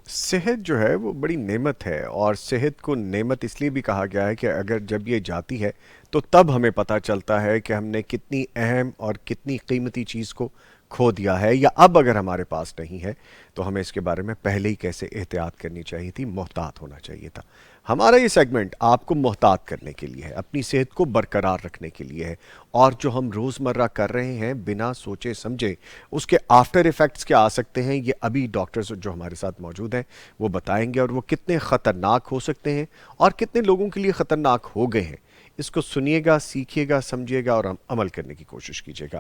صحت جو ہے وہ بڑی نعمت ہے، اور صحت کو نعمت اس لیے بھی کہا گیا ہے کہ اگر جب یہ جاتی ہے تو تب ہمیں پتہ چلتا ہے کہ ہم نے کتنی اہم اور کتنی قیمتی چیز کو کھو دیا ہے، یا اب اگر ہمارے پاس نہیں ہے تو ہمیں اس کے بارے میں پہلے ہی کیسے احتیاط کرنی چاہیے تھی، محتاط ہونا چاہیے تھا۔ ہمارا یہ سیگمنٹ آپ کو محتاط کرنے کے لیے ہے، اپنی صحت کو برقرار رکھنے کے لیے ہے، اور جو ہم روزمرہ کر رہے ہیں بنا سوچے سمجھے اس کے آفٹر ایفیکٹس کیا آ سکتے ہیں، یہ ابھی ڈاکٹرز جو ہمارے ساتھ موجود ہیں وہ بتائیں گے، اور وہ کتنے خطرناک ہو سکتے ہیں اور کتنے لوگوں کے لیے خطرناک ہو گئے ہیں۔ اس کو سنیے گا، سیکھیے گا، سمجھیے گا اور عمل کرنے کی کوشش کیجیے گا۔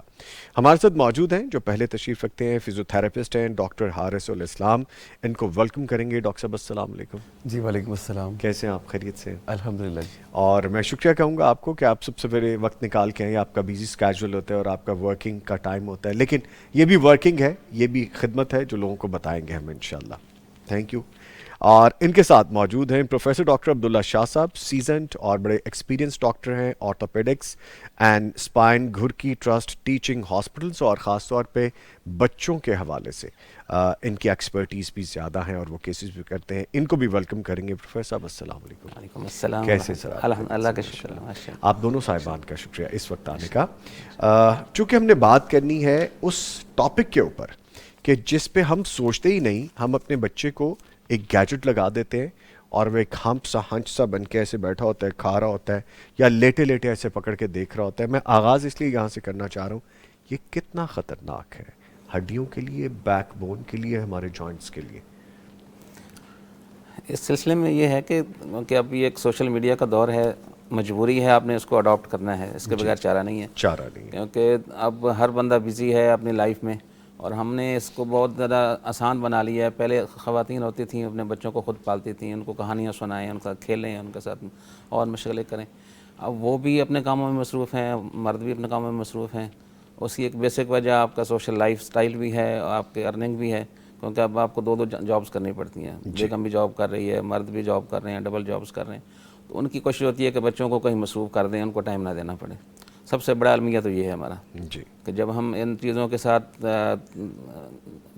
ہمارے ساتھ موجود ہیں جو پہلے تشریف رکھتے ہیں، فزیوتھراپسٹ ہیں ڈاکٹر حارث الاسلام۔ ان کو ویلکم کریں گے۔ ڈاکٹر صاحب السلام علیکم، جی وعلیکم السلام۔ کیسے ہیں آپ؟ خیریت سے ہیں؟ الحمدللہ جی۔ اور میں شکریہ کہوں گا آپ کو کہ آپ سب سے پہلے وقت نکال کے آئیں، آپ کا بیزی اسکیجول ہوتا ہے اور آپ کا ورکنگ کا ٹائم ہوتا ہے، لیکن یہ بھی ورکنگ ہے، یہ بھی خدمت ہے جو لوگوں کو بتائیں گے ہم انشاءاللہ۔ Thank you. اور ان کے ساتھ موجود ہیں پروفیسر ڈاکٹر عبداللہ شاہ صاحب، سیزنٹ اور بڑے ایکسپیرینس ڈاکٹر ہیں، آرتھوپیڈکس اینڈ اسپائن گھر ٹرسٹ ٹیچنگ ہاسپٹلس، اور خاص طور پہ بچوں کے حوالے سے ان کی ایکسپرٹیز بھی زیادہ ہیں اور وہ کیسز بھی کرتے ہیں۔ ان کو بھی ویلکم کریں گے۔ پروفیسر صاحب السلام علیکم، وعلیکم السلام کیسے ورحمۃ سر اللہ، آپ؟ الحمد اللہ کا ماشاء شکر ہے، اللہ۔ ماشاء اللہ۔ آپ دونوں صاحبان کا شکریہ اس وقت آنے کا۔ چونکہ ہم نے بات کرنی ہے اس ٹاپک کے اوپر کہ جس پہ ہم سوچتے ہی نہیں، ہم اپنے بچے کو ایک گیجٹ لگا دیتے ہیں اور وہ ایک ہمپ سا ہنچ سا بن کے ایسے بیٹھا ہوتا ہے، کھا رہا ہوتا ہے، یا لیٹے لیٹے ایسے پکڑ کے دیکھ رہا ہوتا ہے۔ میں آغاز اس لیے یہاں سے کرنا چاہ رہا ہوں، یہ کتنا خطرناک ہے ہڈیوں کے لیے، بیک بون کے لیے، ہمارے جوائنٹس کے لیے۔ اس سلسلے میں یہ ہے کہ اب یہ ایک سوشل میڈیا کا دور ہے، مجبوری ہے، آپ نے اس کو اڈاپٹ کرنا ہے، اس کے جی، بغیر چارہ نہیں ہے، چارہ نہیں ہے۔ کیونکہ اب ہر بندہ بزی ہے اپنی لائف میں، اور ہم نے اس کو بہت زیادہ آسان بنا لیا ہے۔ پہلے خواتین ہوتی تھیں اپنے بچوں کو خود پالتی تھیں، ان کو کہانیاں سنائیں، ان کا کھیلیں، ان کے ساتھ اور مشغلے کریں۔ اب وہ بھی اپنے کاموں میں مصروف ہیں، مرد بھی اپنے کاموں میں مصروف ہیں۔ اس کی ایک بیسک وجہ آپ کا سوشل لائف سٹائل بھی ہے اور آپ کے ارننگ بھی ہے، کیونکہ اب آپ کو دو جابس کرنی پڑتی ہیں، جی، بیگم بھی جاب کر رہی ہے، مرد بھی جاب کر رہے ہیں، ڈبل جابس کر رہے ہیں، تو ان کی کوشش ہوتی ہے کہ بچوں کو کہیں مصروف کر دیں، ان کو ٹائم نہ دینا پڑے۔ سب سے بڑا المیہ تو یہ ہے ہمارا، جی، کہ جب ہم ان چیزوں کے ساتھ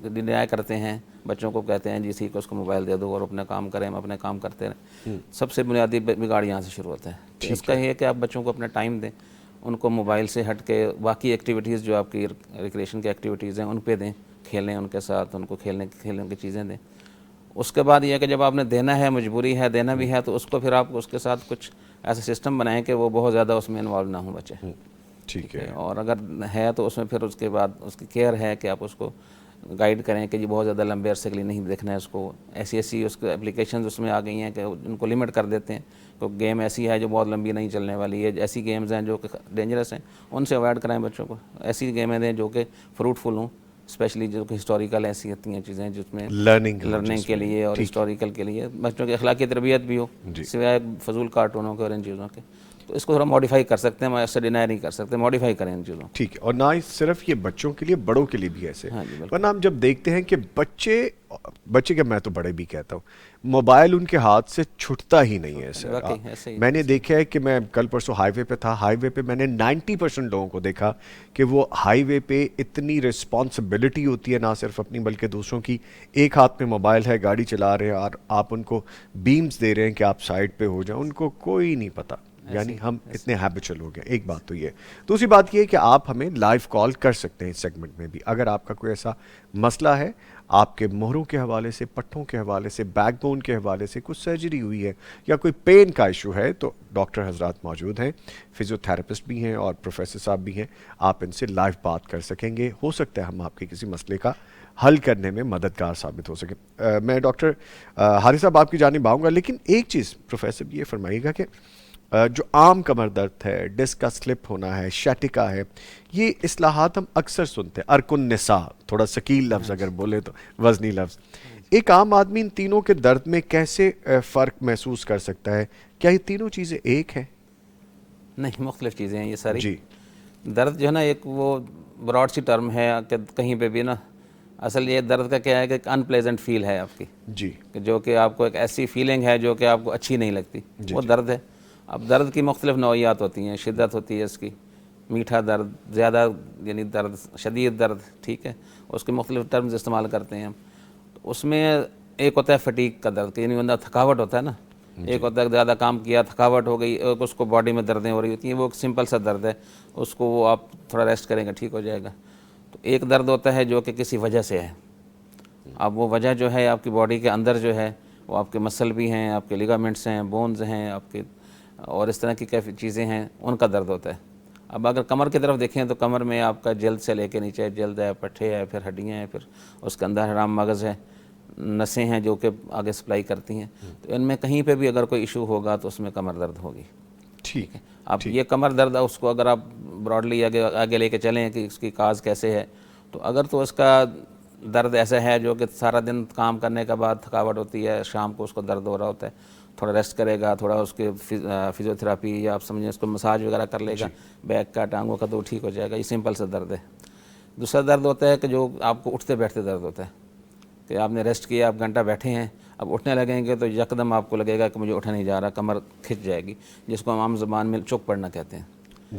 ڈینائی کرتے ہیں، بچوں کو کہتے ہیں جی ٹھیک ہے اس کو موبائل دے دو اور اپنے کام کریں، ہم اپنے کام کرتے رہیں، سب سے بنیادی بگاڑ یہاں سے شروع ہوتا ہے۔ کہ اس کا یہ ہے کہ آپ بچوں کو اپنا ٹائم دیں، ان کو موبائل سے ہٹ کے باقی ایکٹیویٹیز جو آپ کی ریکریشن کی ایکٹیویٹیز ہیں ان پہ دیں، کھیلیں ان کے ساتھ، ان کو کھیلنے کی چیزیں دیں۔ اس کے بعد یہ ہے کہ جب آپ نے دینا ہے، مجبوری ہے دینا بھی ہے، تو اس کو پھر آپ اس کے ساتھ کچھ ایسا سسٹم بنائیں کہ وہ بہت زیادہ اس میں انوالو نہ ہوں بچے، ٹھیک ٹھیک ہے۔ ہے۔ اور اگر ہے تو اس میں پھر اس کے بعد اس کی کیئر ہے کہ آپ اس کو گائیڈ کریں کہ یہ بہت زیادہ لمبے عرصے کے لیے نہیں دیکھنا ہے اس کو۔ ایسی اس کو اپلیکیشنز اس میں آ گئی ہیں کہ ان کو لمٹ کر دیتے ہیں، تو گیم ایسی ہے جو بہت لمبی نہیں چلنے والی ہے، ایسی گیمز ہیں جو کہ ڈینجرس ہیں، ان سے اوائڈ کرائیں بچوں کو۔ ایسی گیمیں دیں جو کہ فروٹفل ہوں، اسپیشلی جو کہ ہسٹوریکل ایسی ہوتی ہیں چیزیں جس میں لرننگ ہو لرننگ جس کے میں، لیے اور ٹھیک ہے۔ ہسٹوریکل کے لیے، بچوں کی اخلاقی تربیت بھی ہو، جی، سوائے فضول کارٹونوں کے اور ان چیزوں کے۔ تو اس کو تھوڑا ماڈیفائی کر سکتے ہیں، ہم ایسے ڈینائی نہیں کر سکتے، ماڈیفائی کریں ان چیزوں کو۔ ٹھیک ہے۔ اور نہ ہی صرف یہ بچوں کے لیے، بڑوں کے لیے بھی ایسے، ہاں جی بالکل، ورنہ ہم جب دیکھتے ہیں کہ بچے کے، میں تو بڑے بھی کہتا ہوں، موبائل ان کے ہاتھ سے چھٹتا ہی نہیں ہے سر۔ واقعی ایسے ہی میں نے ایسے ہی۔ دیکھا ہے کہ میں کل پرسوں ہائی وے پہ تھا، ہائی وے پہ میں نے 90% لوگوں کو دیکھا کہ وہ ہائی وے پہ اتنی رسپانسبلٹی ہوتی ہے نہ صرف اپنی بلکہ دوسروں کی، ایک ہاتھ میں موبائل ہے، گاڑی چلا رہے ہیں اور آپ ان کو بیمز دے رہے ہیں کہ آپ سائڈ پہ ہو جائیں، ان کو کوئی نہیں پتہ۔ ایسے یعنی ہی ہم ایسے اتنے ہیبچل ہو گئے، ایک بات تو یہ۔ دوسری بات یہ ہے کہ آپ ہمیں لائیو کال کر سکتے ہیں اس سیگمنٹ میں بھی، اگر آپ کا کوئی ایسا مسئلہ ہے، آپ کے مہروں کے حوالے سے، پٹھوں کے حوالے سے، بیک بون کے حوالے سے، کچھ سرجری ہوئی ہے یا کوئی پین کا ایشو ہے، تو ڈاکٹر حضرات موجود ہیں، فزیوتھراپسٹ بھی ہیں اور پروفیسر صاحب بھی ہیں، آپ ان سے لائیو بات کر سکیں گے۔ ہو سکتا ہے ہم آپ کے کسی مسئلے کا حل کرنے میں مددگار ثابت ہو سکیں۔ میں ڈاکٹر حارث صاحب آپ کی جانب آؤں گا، لیکن ایک چیز پروفیسر یہ فرمائیے گا کہ جو عام کمر درد ہے، ڈسک کا سلپ ہونا ہے، شیٹکا ہے، یہ اصطلاحات ہم اکثر سنتے ہیں، ارکن نساء، تھوڑا ثقیل لفظ اگر بولے تو، وزنی لفظ۔ ایک عام آدمی ان تینوں کے درد میں کیسے فرق محسوس کر سکتا ہے؟ کیا یہ تینوں چیزیں ایک ہیں؟ نہیں، مختلف چیزیں ہیں یہ ساری۔ جی، درد جو ہے نا ایک وہ براڈ سی ٹرم ہے کہ کہیں پہ بھی نا، اصل یہ درد کا کیا ہے کہ ایک ان پلیزنٹ فیل ہے آپ کی، جی، کہ جو کہ آپ کو ایک ایسی فیلنگ ہے جو کہ آپ کو اچھی نہیں لگتی، جی، وہ جی، درد ہے۔ اب درد کی مختلف نوعیات ہوتی ہیں، شدت ہوتی ہے اس کی، میٹھا درد، زیادہ یعنی درد، شدید درد، ٹھیک ہے، اس کے مختلف ٹرمز استعمال کرتے ہیں ہم۔ تو اس میں ایک ہوتا ہے فٹیگ کا درد، کہ یعنی بندہ تھکاوٹ ہوتا ہے نا، ایک ہوتا ہے کہ زیادہ کام کیا تھکاوٹ ہو گئی، ایک اس کو باڈی میں دردیں ہو رہی ہوتی ہیں، وہ ایک سمپل سا درد ہے، اس کو وہ آپ تھوڑا ریسٹ کریں گے ٹھیک ہو جائے گا. تو ایک درد ہوتا ہے جو کہ کسی وجہ سے ہے. اب وہ وجہ جو ہے آپ کی باڈی کے اندر جو ہے وہ آپ کے مسل بھی ہیں، آپ کے لیگامنٹس ہیں، بونز ہیں آپ کے، اور اس طرح کی کیفی چیزیں ہیں، ان کا درد ہوتا ہے. اب اگر کمر کی طرف دیکھیں تو کمر میں آپ کا جلد سے لے کے نیچے جلد ہے، پٹھے ہے، پھر ہڈیاں ہیں، پھر اس کے اندر حرام مغز ہے، نسیں ہیں جو کہ آگے سپلائی کرتی ہیں. تو ان میں کہیں پہ بھی اگر کوئی ایشو ہوگا تو اس میں کمر درد ہوگی. ٹھیک ہے. اب یہ کمر درد اس کو اگر آپ براڈلی آگے لے کے چلیں کہ اس کی کاز کیسے ہے، تو اگر تو اس کا درد ایسا ہے جو کہ سارا دن کام کرنے کے بعد تھکاوٹ ہوتی ہے، شام کو اس کو درد ہو رہا ہوتا ہے، تھوڑا ریسٹ کرے گا، تھوڑا اس کے فزیوتھراپی یا آپ سمجھیں اس کو مساج وغیرہ کر لے گا بیک کا ٹانگوں کا، تو وہ ٹھیک ہو جائے گا. یہ سمپل سا درد ہے. دوسرا درد ہوتا ہے کہ جو آپ کو اٹھتے بیٹھتے درد ہوتا ہے، کہ آپ نے ریسٹ کیا، آپ گھنٹہ بیٹھے ہیں، اب اٹھنے لگیں گے تو یکدم آپ کو لگے گا کہ مجھے اٹھا نہیں جا رہا، کمر کھنچ جائے گی، جس کو ہم عام زبان میں چوک پڑنا کہتے ہیں.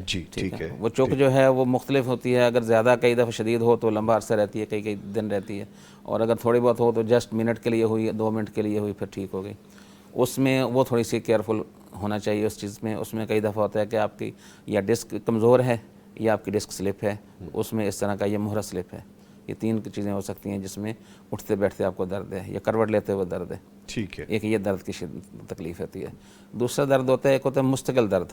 جی ٹھیک ہے. وہ چوک جو ہے وہ مختلف ہوتی ہے، اگر زیادہ کئی دفعہ شدید ہو تو لمبا عرصہ رہتی ہے، کئی دن رہتی ہے، اور اگر تھوڑی بہت ہو تو جسٹ منٹ کے لیے ہوئی، 2 منٹ کے لیے ہوئی، پھر ٹھیک ہو گئی. اس میں وہ تھوڑی سی کیئرفل ہونا چاہیے اس چیز میں. اس میں کئی دفعہ ہوتا ہے کہ آپ کی یا ڈسک کمزور ہے یا آپ کی ڈسک سلپ ہے، اس میں اس طرح کا یہ مہرا سلپ ہے. یہ 3 چیزیں ہو سکتی ہیں جس میں اٹھتے بیٹھتے آپ کو درد ہے یا کروٹ لیتے ہوئے درد ہے. ٹھیک ہے. ایک یہ درد کی تکلیف ہوتی ہے. دوسرا درد ہوتا ہے، ایک ہوتا ہے مستقل درد.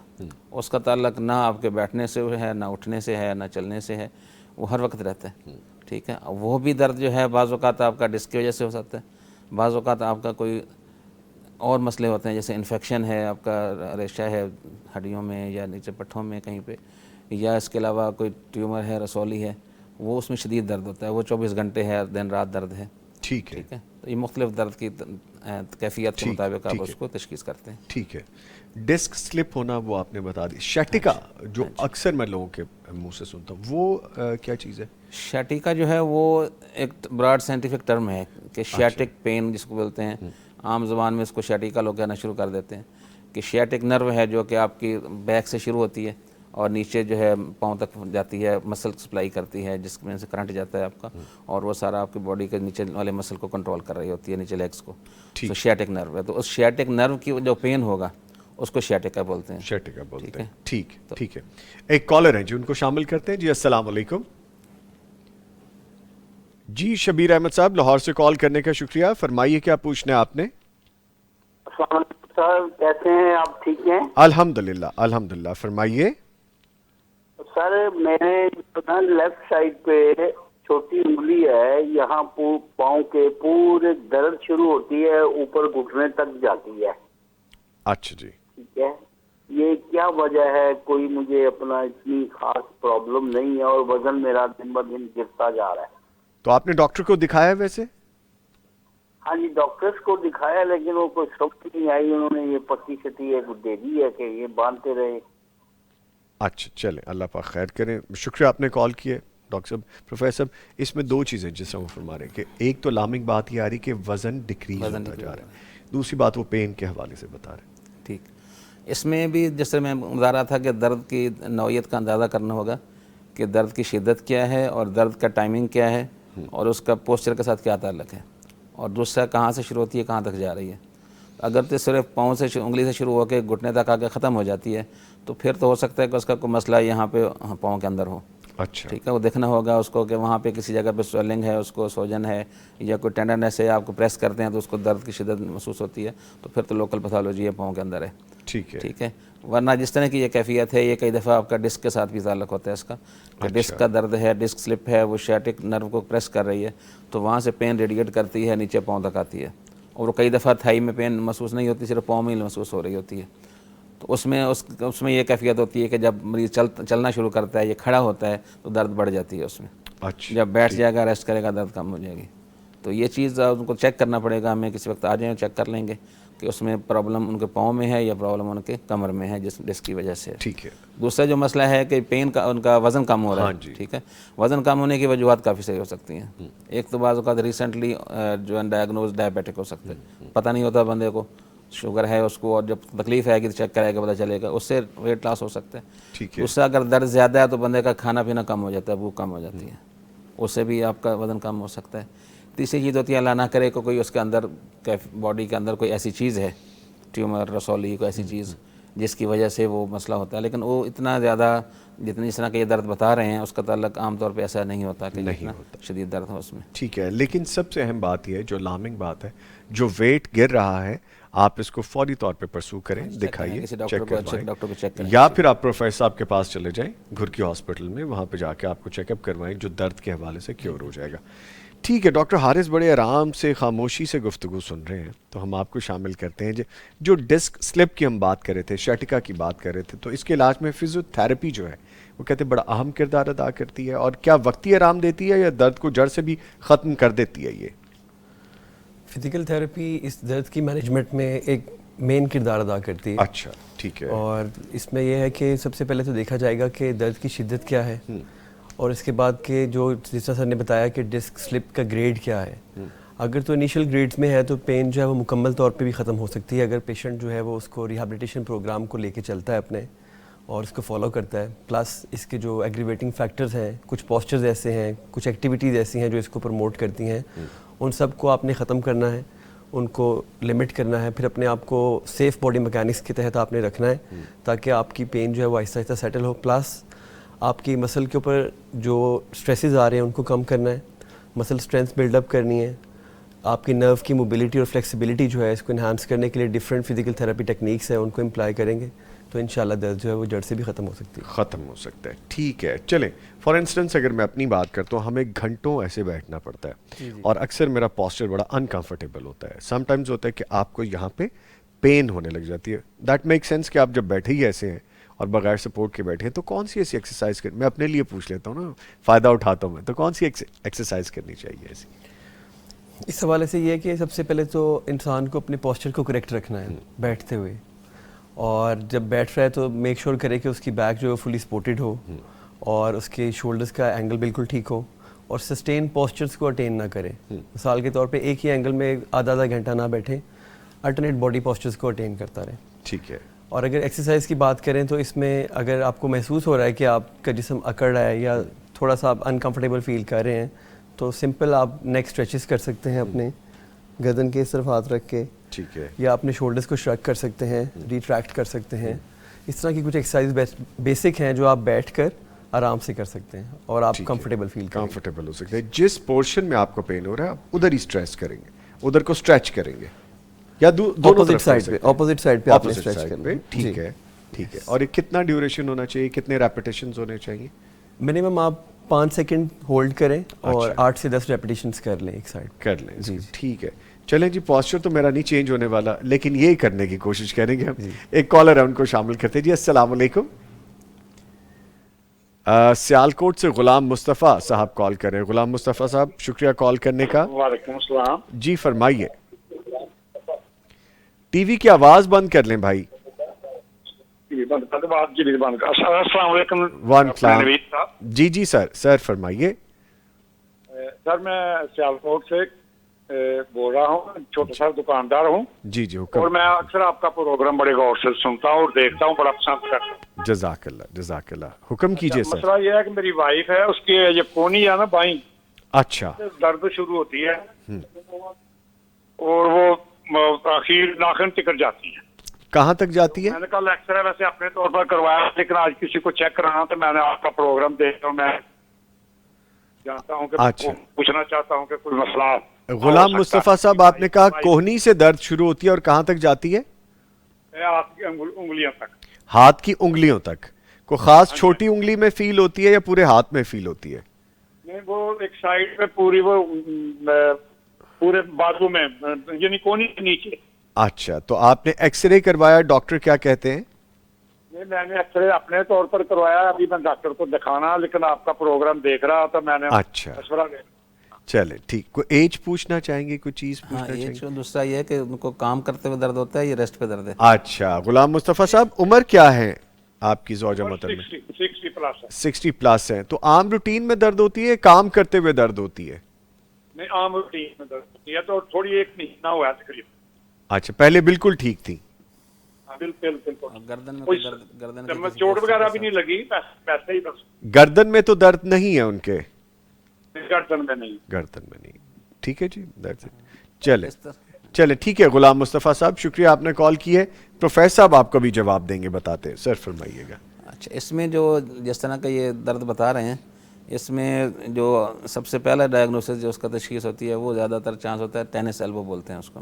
اس کا تعلق نہ آپ کے بیٹھنے سے ہے، نہ اٹھنے سے ہے، نہ چلنے سے ہے، وہ ہر وقت رہتا ہے. ٹھیک ہے. وہ بھی درد جو ہے بعض اوقات آپ کا ڈسک کی وجہ سے ہو سکتا ہے، بعض اوقات آپ کا کوئی اور مسئلے ہوتے ہیں، جیسے انفیکشن ہے، آپ کا ریشہ ہے ہڈیوں میں یا نیچے پٹھوں میں کہیں پہ، یا اس کے علاوہ کوئی ٹیومر ہے، رسولی ہے، وہ اس میں شدید درد ہوتا ہے، وہ 24 گھنٹے ہے، دن رات درد ہے. ٹھیک ہے. ٹھیک ہے. تو یہ مختلف درد کی کیفیت کے مطابق آپ اس کو تشخیص کرتے ہیں. ٹھیک ہے. ڈسک سلپ ہونا وہ آپ نے بتا دی. شیٹکا جو اکثر میں لوگوں کے منہ سے سنتا ہوں، وہ کیا چیز ہے؟ شیٹیکا جو ہے وہ ایک براڈ سائنٹیفک ٹرم ہے کہ شیٹک پین جس کو بولتے ہیں، عام زبان میں اس کو شیٹیکا لوگ کہنا شروع کر دیتے ہیں. کہ شیٹک نرو ہے جو کہ آپ کی بیک سے شروع ہوتی ہے اور نیچے جو ہے پاؤں تک جاتی ہے، مسل سپلائی کرتی ہے، جس میں سے کرنٹ جاتا ہے آپ کا، اور وہ سارا آپ کی باڈی کے نیچے والے مسل کو کنٹرول کر رہی ہوتی ہے، نیچے لیگس کو. تو شیٹک نرو ہے. تو اس شیٹک نرو کی جو پین ہوگا اس کو شیٹیکا بولتے ہیں. شیٹکا بولتے ہیں. ٹھیک ہے. ایک کالر ہیں جی، ان کو شامل کرتے ہیں. جی السلام علیکم. جی شبیر احمد صاحب، لاہور سے کال کرنے کا شکریہ. فرمائیے کیا پوچھنا ہے آپ نے؟ السلام علیکم سر، کیسے ہیں آپ؟ ٹھیک ہیں الحمدللہ الحمدللہ. فرمائیے. سر میرے لیفٹ سائڈ پہ چھوٹی انگلی ہے، یہاں پاؤں کے پورے درد شروع ہوتی ہے، اوپر گھٹنے تک جاتی ہے. اچھا جی. ٹھیک ہے. یہ کیا وجہ ہے؟ کوئی مجھے اپنا اتنی خاص پرابلم نہیں ہے، اور وزن میرا دن بہ دن گرتا جا رہا ہے. تو آپ نے ڈاکٹر کو دکھایا ہے ویسے؟ ہاں جی، ڈاکٹرز کو دکھایا، لیکن وہ کوئی سمجھ نہیں آئی. انہوں نے یہ پٹی شٹی ایک دے دی ہے کہ یہ باندھتے رہے. اچھا چلیں، اللہ پاک خیر کریں. شکریہ آپ نے کال کیے. ڈاکٹر صاحب، پروفیسر صاحب، اس میں 2 چیزیں جس طرح وہ فرما رہے ہیں کہ ایک تو لامنگ بات یہ آ رہی کہ وزن ڈکریز ہوتا جا رہا ہے، دوسری بات وہ پین کے حوالے سے بتا رہے ہیں. ٹھیک. اس میں بھی جس طرح میں بتا رہا تھا کہ درد کی نوعیت کا اندازہ کرنا ہوگا کہ درد کی شدت کیا ہے اور درد کا ٹائمنگ کیا ہے اور اس کا پوسچر کے ساتھ کیا تعلق ہے، اور دوسرا کہاں سے شروع ہوتی ہے، کہاں تک جا رہی ہے. اگر تو صرف پاؤں سے انگلی سے شروع ہو کے گھٹنے تک آ کے ختم ہو جاتی ہے تو پھر تو ہو سکتا ہے کہ اس کا کوئی مسئلہ یہاں پہ پاؤں کے اندر ہو. اچھا ٹھیک ہے. وہ دیکھنا ہوگا اس کو کہ وہاں پہ کسی جگہ پہ سویلنگ ہے، اس کو سوجن ہے یا کوئی ٹینڈرنیس ہے، آپ کو پریس کرتے ہیں تو اس کو درد کی شدت محسوس ہوتی ہے، تو پھر تو لوکل پیتھالوجی ہے، پاؤں کے اندر ہے. ٹھیک ہے. ٹھیک ہے. ورنہ جس طرح کی یہ کیفیت ہے، یہ کئی دفعہ آپ کا ڈسک کے ساتھ بھی تعلق ہوتا ہے اس کا، کہ ڈسک کا درد ہے، ڈسک سلپ ہے، وہ شیٹک نرو کو پریس کر رہی ہے تو وہاں سے پین ریڈیٹ کرتی ہے، نیچے پاؤں تک آتی ہے، اور وہ کئی دفعہ تھائی میں پین محسوس نہیں ہوتی، صرف پاؤں میں ہی محسوس ہو رہی ہوتی ہے. تو اس میں یہ کیفیت ہوتی ہے کہ جب مریض چلنا شروع کرتا ہے، یہ کھڑا ہوتا ہے تو درد بڑھ جاتی ہے اس میں. اچھا جب بیٹھ جائے گا، ریسٹ کرے گا، درد کم ہو جائے گی. تو یہ چیز ان کو چیک کرنا پڑے گا. ہمیں کسی وقت آ جائیں چیک کر لیں گے کہ اس میں پرابلم ان کے پاؤں میں ہے یا پرابلم ان کے کمر میں ہے، جس ڈسک کی وجہ سے. ٹھیک ہے. دوسرا جو مسئلہ ہے کہ پین کا، ان کا وزن کم ہو رہا ہاں ہے. جی. ٹھیک ہے. وزن کم ہونے کی وجوہات کافی صحیح ہو سکتی ہیں. ایک تو بعض اوقات ریسنٹلی جو ہے ڈائگنوز ڈائبیٹک ہو سکتے ہیں، پتہ نہیں ہوتا بندے کو شوگر ہے اس کو، اور جب تکلیف آئے گی تو چیک کرے گا، پتہ چلے گا، اس سے ویٹ لاس ہو سکتا ہے. ٹھیک ہے. دوسرا اگر درد زیادہ ہے تو بندے کا کھانا پینا کم ہو جاتا ہے، بھوک کم ہو جاتی ہے، اس سے بھی آپ کا وزن کم ہو سکتا ہے. تیسری چیز ہوتی ہے اللہ نہ کرے کہ کوئی اس کے اندر باڈی کے اندر کوئی ایسی چیز ہے، ٹیومر، رسولی، کوئی ایسی چیز جس کی وجہ سے وہ مسئلہ ہوتا ہے، لیکن وہ اتنا زیادہ جتنی جس طرح کہ یہ درد بتا رہے ہیں اس کا تعلق عام طور پہ ایسا نہیں ہوتا کہ اتنا شدید درد ہو اس میں. ٹھیک ہے، لیکن سب سے اہم بات یہ ہے جو الارمنگ بات ہے، جو ویٹ گر رہا ہے آپ اس کو فوری طور پہ پرسو کریں، دکھائیے، کسی ڈاکٹر چیک کو، اچھے کروائیں، ڈاکٹر کو چیک کریں. یا پھر آپ پروفیسر صاحب کے پاس چلے جائیں گھر کی ہاسپٹل میں، وہاں پہ جا کے آپ کو چیک اپ کروائیں جو درد کے حوالے سے کیور ہو جائے گا. ٹھیک ہے ڈاکٹر حارث بڑے آرام سے خاموشی سے گفتگو سن رہے ہیں، تو ہم آپ کو شامل کرتے ہیں جو ڈسک سلپ کی ہم بات کر رہے تھے، شیٹکا کی بات کر رہے تھے، تو اس کے علاج میں فزیو تھراپی جو ہے وہ کہتے ہیں بڑا اہم کردار ادا کرتی ہے، اور کیا وقتی آرام دیتی ہے یا درد کو جڑ سے بھی ختم کر دیتی ہے؟ یہ فزیکل تھراپی اس درد کی مینجمنٹ میں ایک مین کردار ادا کرتی ہے. اچھا ٹھیک ہے. اور اس میں یہ ہے کہ سب سے پہلے تو دیکھا جائے گا کہ درد کی شدت کیا ہے، اور اس کے بعد کہ جو جس طرح سر نے بتایا کہ ڈسک سلپ کا گریڈ کیا ہے. اگر تو انیشل گریڈز میں ہے تو پین جو ہے وہ مکمل طور پہ بھی ختم ہو سکتی ہے اگر پیشنٹ جو ہے وہ اس کو ریہیبلیٹیشن پروگرام کو لے کے چلتا ہے اپنے اور اس کو فالو کرتا ہے. پلس اس کے جو ایگریویٹنگ فیکٹرز ہیں، کچھ پوسچرز ایسے ہیں، کچھ ایکٹیویٹیز ایسی ہیں جو اس کو پروموٹ کرتی ہیں، ان سب کو آپ نے ختم کرنا ہے، ان کو لمٹ کرنا ہے، پھر اپنے آپ کو سیف باڈی میکینکس کے تحت آپ نے رکھنا ہے تاکہ آپ کی پین جو ہے وہ آہستہ آہستہ سیٹل ہو. پلس آپ کی مسل کے اوپر جو اسٹریسز آ رہے ہیں ان کو کم کرنا ہے، مسل اسٹرینتھ بلڈ اپ کرنی ہے. آپ کی نرو کی موبلٹی اور فلیکسیبلٹی جو ہے اس کو انہانس کرنے کے لیے ڈفرینٹ فزیکل تھراپی ٹیکنیکس ہیں، ان کو امپلائی کریں گے تو انشاءاللہ درد جو ہے وہ جڑ سے بھی ختم ہو سکتی ہے. ختم ہو سکتا ہے. ٹھیک ہے چلیں، فار انسٹنس اگر میں اپنی بات کرتا ہوں، ہمیں گھنٹوں ایسے بیٹھنا پڑتا ہے اور اکثر میرا پوسچر بڑا انکمفرٹیبل ہوتا ہے. سم ٹائمز ہوتا ہے کہ آپ کو یہاں پہ پین ہونے لگ جاتی ہے. دیٹ میک سینس کہ آپ جب بیٹھے ہی ایسے ہیں اور بغیر سپورٹ کے بیٹھے ہیں تو کون سی ایسی ایکسرسائز میں اپنے لیے پوچھ لیتا ہوں نا، فائدہ اٹھاتا ہوں میں، تو کون سی ایکسرسائز کرنی چاہیے ایسی؟ اس حوالے سے یہ ہے کہ سب سے پہلے تو انسان کو اپنے پوسچر کو کریکٹ رکھنا ہے بیٹھتے ہوئے، اور جب بیٹھ رہا ہے تو میک شور کرے کہ اس کی بیک جو ہے فلی سپورٹڈ ہو اور اس کے شولڈرز کا اینگل بالکل ٹھیک ہو، اور سسٹین پوسچرز کو اٹین نہ کرے. مثال کے طور پہ ایک ہی اینگل میں آدھا گھنٹہ نہ بیٹھے، الٹرنیٹ باڈی پوسچرز کو اٹین کرتا رہے. ٹھیک ہے. اور اگر ایکسرسائز کی بات کریں تو اس میں اگر آپ کو محسوس ہو رہا ہے کہ آپ کا جسم اکڑ رہا ہے یا تھوڑا سا آپ انکمفرٹیبل فیل کر رہے ہیں تو سمپل آپ نیک اسٹریچز کر سکتے ہیں اپنے گردن کے اس طرف ہاتھ رکھ کے. ٹھیک ہے. یا اپنے شولڈرز کو شرک کر سکتے ہیں، ریٹریکٹ کر سکتے ہیں. اس طرح کی کچھ ایکسرسائز بیسک ہیں جو آپ بیٹھ کر آرام سے کر سکتے ہیں اور آپ کمفرٹیبل فیل کریں. کمفرٹیبل ہو سکتے ہیں. جس پورشن میں آپ کو پین ہو رہا ہے آپ ادھر ہی اسٹریچ کریں گے، ادھر کو اسٹریچ کریں گے، یا دونوں اپوزٹ سائڈ پہ، اپوزٹ سائڈ پہ آپ نے اسٹریچ کرنا ہے. ٹھیک ہے. ٹھیک ہے. اور یہ کتنا ڈیوریشن ہونا چاہیے، کتنے ریپیٹیشنز ہونے چاہیے؟ منیمم آپ 5 سیکنڈ ہولڈ کریں اور 8 سے 10 ریپیٹیشنز کر لیں ایک سائڈ کر لیں. ٹھیک ہے. چلیں جی، پوسچر تو میرا نہیں چینج ہونے والا، لیکن یہ کرنے کی کوشش کریں گے ہم. ایک کالر ہے، ان کو شامل کرتے ہیں. جی السلام علیکم. سیالکوٹ سے غلام مصطفیٰ صاحب کال کر رہے ہیں. غلام مصطفیٰ صاحب شکریہ کال کرنے کا. وعلیکم السلام. جی فرمائیے. ٹی وی کی آواز بند کر لیں بھائی. السلام علیکم. جی سر فرمائیے. سر میں سیالکوٹ سے بول رہا ہوں، چھوٹا سا دکاندار ہوں. جی اور میں اکثر آپ کا پروگرام بڑے غور سے سنتا ہوں اور دیکھتا ہوں، بڑا پسند کرتا ہوں. جزاک اللہ. حکم کیجیے سر. مسئلہ یہ ہے کہ میری وائف ہے، اس کی یہ کونی ہے نا بائیں، اچھا درد شروع ہوتی ہے اور وہ آخر ناخن ٹکٹ جاتی ہے. کہاں تک جاتی ہے؟ میں نے کل ایکس رے ویسے اپنے طور پر کروایا، لیکن آج کسی کو چیک کرانا تو میں نے آپ کا پروگرام دیکھا ہوں، میں جانتا ہوں کہ پوچھنا چاہتا ہوں کہ کوئی مسئلہ. غلام مصطفیٰ صاحب آپ نے کہا کوہنی سے درد شروع ہوتی ہے اور کہاں تک جاتی ہے؟ ہاتھ کی انگلیاں تک. ہاتھ کی انگلیوں تک. کوئی خاص چھوٹی انگلی میں فیل ہوتی ہے یا پورے ہاتھ میں فیل ہوتی ہے؟ نہیں، وہ ایک سائڈ پہ پوری، وہ پورے بازو میں، یعنی کونی کے نیچے. اچھا، تو آپ نے ایکس رے کروایا، ڈاکٹر کیا کہتے ہیں؟ نہیں، میں نے ایکس رے اپنے طور پر کروایا، ابھی میں ڈاکٹر کو دکھانا، لیکن آپ کا پروگرام دیکھ رہا تو میں نے مشورہ لیا. چلے ٹھیک. کوئی ایج پوچھنا چاہیں گے، کوئی چیز پوچھنا چاہیں گے؟ دوسرا یہ ہے کہ ان کو کام کرتے ہوئے درد ہوتا ہے یا ریسٹ پہ درد ہے؟ اچھا غلام مصطفیٰ صاحب عمر کیا ہے آپ کی زوجہ محترمہ؟ 60 پلس ہیں. تو عام روٹین میں درد ہوتی ہے، کام کرتے ہوئے درد ہوتی ہے؟ نہیں، عام روٹین میں درد ہوتی ہے، تو تھوڑی ایک مہینہ ہوا ہے تقریباً. اچھا، پہلے بالکل ٹھیک تھی؟ بالکل. گردن میں چوٹ وغیرہ بھی نہیں لگی، پیسے ہی بس. گردن میں تو درد نہیں ہے ان کے؟ گردن میں نہیں. گردن میں نہیں. ٹھیک ہے جی, that's it. چلے ٹھیک ہے غلام مصطفیٰ صاحب, شکریہ آپ نے کال کی ہے. پروفیسر صاحب آپ کو بھی جواب دیں گے, بتاتے ہیں سر, فرمائیے گا. اچھا, اس میں جو جس طرح کا یہ درد بتا رہے ہیں, اس میں جو سب سے پہلا ڈائگنوسس جو اس کا تشخیص ہوتی ہے وہ زیادہ تر چانس ہوتا ہے ٹینس ایلبو بولتے ہیں اس کو.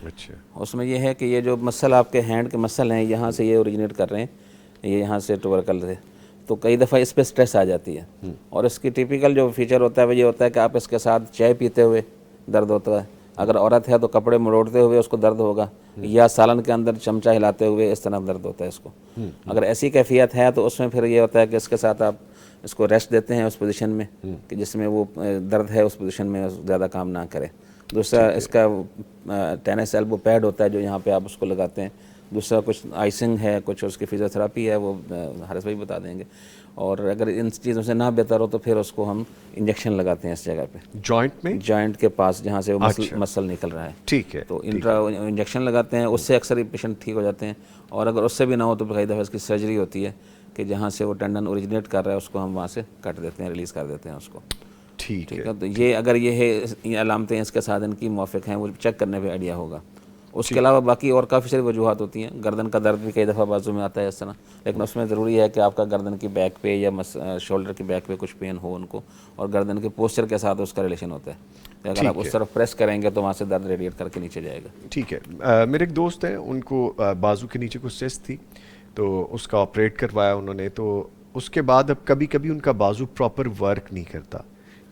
اچھا, اس میں یہ ہے کہ یہ جو مسل آپ کے ہینڈ کے مسل ہیں یہاں سے یہ اوریجنیٹ کر رہے ہیں, یہ یہاں سے ٹورکل سے, تو کئی دفعہ اس پہ سٹریس آ جاتی ہے. اور اس کی ٹیپیکل جو فیچر ہوتا ہے وہ یہ ہوتا ہے کہ آپ اس کے ساتھ چائے پیتے ہوئے درد ہوتا ہے, اگر عورت ہے تو کپڑے مروڑتے ہوئے اس کو درد ہوگا, یا سالن کے اندر چمچہ ہلاتے ہوئے اس طرح درد ہوتا ہے اس کو. اگر ایسی کیفیت ہے تو اس میں پھر یہ ہوتا ہے کہ اس کے ساتھ آپ اس کو ریسٹ دیتے ہیں اس پوزیشن میں کہ جس میں وہ درد ہے اس پوزیشن میں زیادہ کام نہ کرے. دوسرا اس کا ٹینس ایلبو پیڈ ہوتا ہے جو یہاں پہ آپ اس کو لگاتے ہیں. دوسرا کچھ آئسنگ ہے, کچھ اس کی فزیوتھراپی ہے, وہ حارث بھائی بتا دیں گے. اور اگر ان چیزوں سے نہ بہتر ہو تو پھر اس کو ہم انجیکشن لگاتے ہیں اس جگہ پہ, جوائنٹ میں, جوائنٹ کے پاس جہاں سے وہ مسل نکل رہا ہے. ٹھیک ہے, تو انٹرا انجیکشن لگاتے ہیں, اس سے اکثر پیشنٹ ٹھیک ہو جاتے ہیں. اور اگر اس سے بھی نہ ہو تو کئی دفعہ اس کی سرجری ہوتی ہے کہ جہاں سے وہ ٹینڈن اوریجنیٹ کر رہا ہے اس کو ہم وہاں سے کٹ دیتے ہیں, ریلیز کر دیتے ہیں اس کو. ٹھیک ہے. تو یہ اگر یہ ہے یہ علامتیں اس کے ساتھ ان کی موافق ہیں, وہ چیک کرنے پہ آئیڈیا ہوگا. اس کے علاوہ باقی اور کافی ساری وجوہات ہوتی ہیں. گردن کا درد بھی کئی دفعہ بازو میں آتا ہے اس طرح, لیکن اس میں ضروری ہے کہ آپ کا گردن کی بیک پہ یا شولڈر کی بیک پہ کچھ پین ہو ان کو, اور گردن کے پوسچر کے ساتھ اس کا ریلیشن ہوتا ہے. اگر آپ اس طرف پریس کریں گے تو وہاں سے درد ریڈیٹ کر کے نیچے جائے گا. ٹھیک ہے. میرے ایک دوست ہیں, ان کو بازو کے نیچے کچھ سسٹ تھی, تو اس کا آپریٹ کروایا انہوں نے. تو اس کے بعد اب کبھی کبھی ان کا بازو پراپر ورک نہیں کرتا.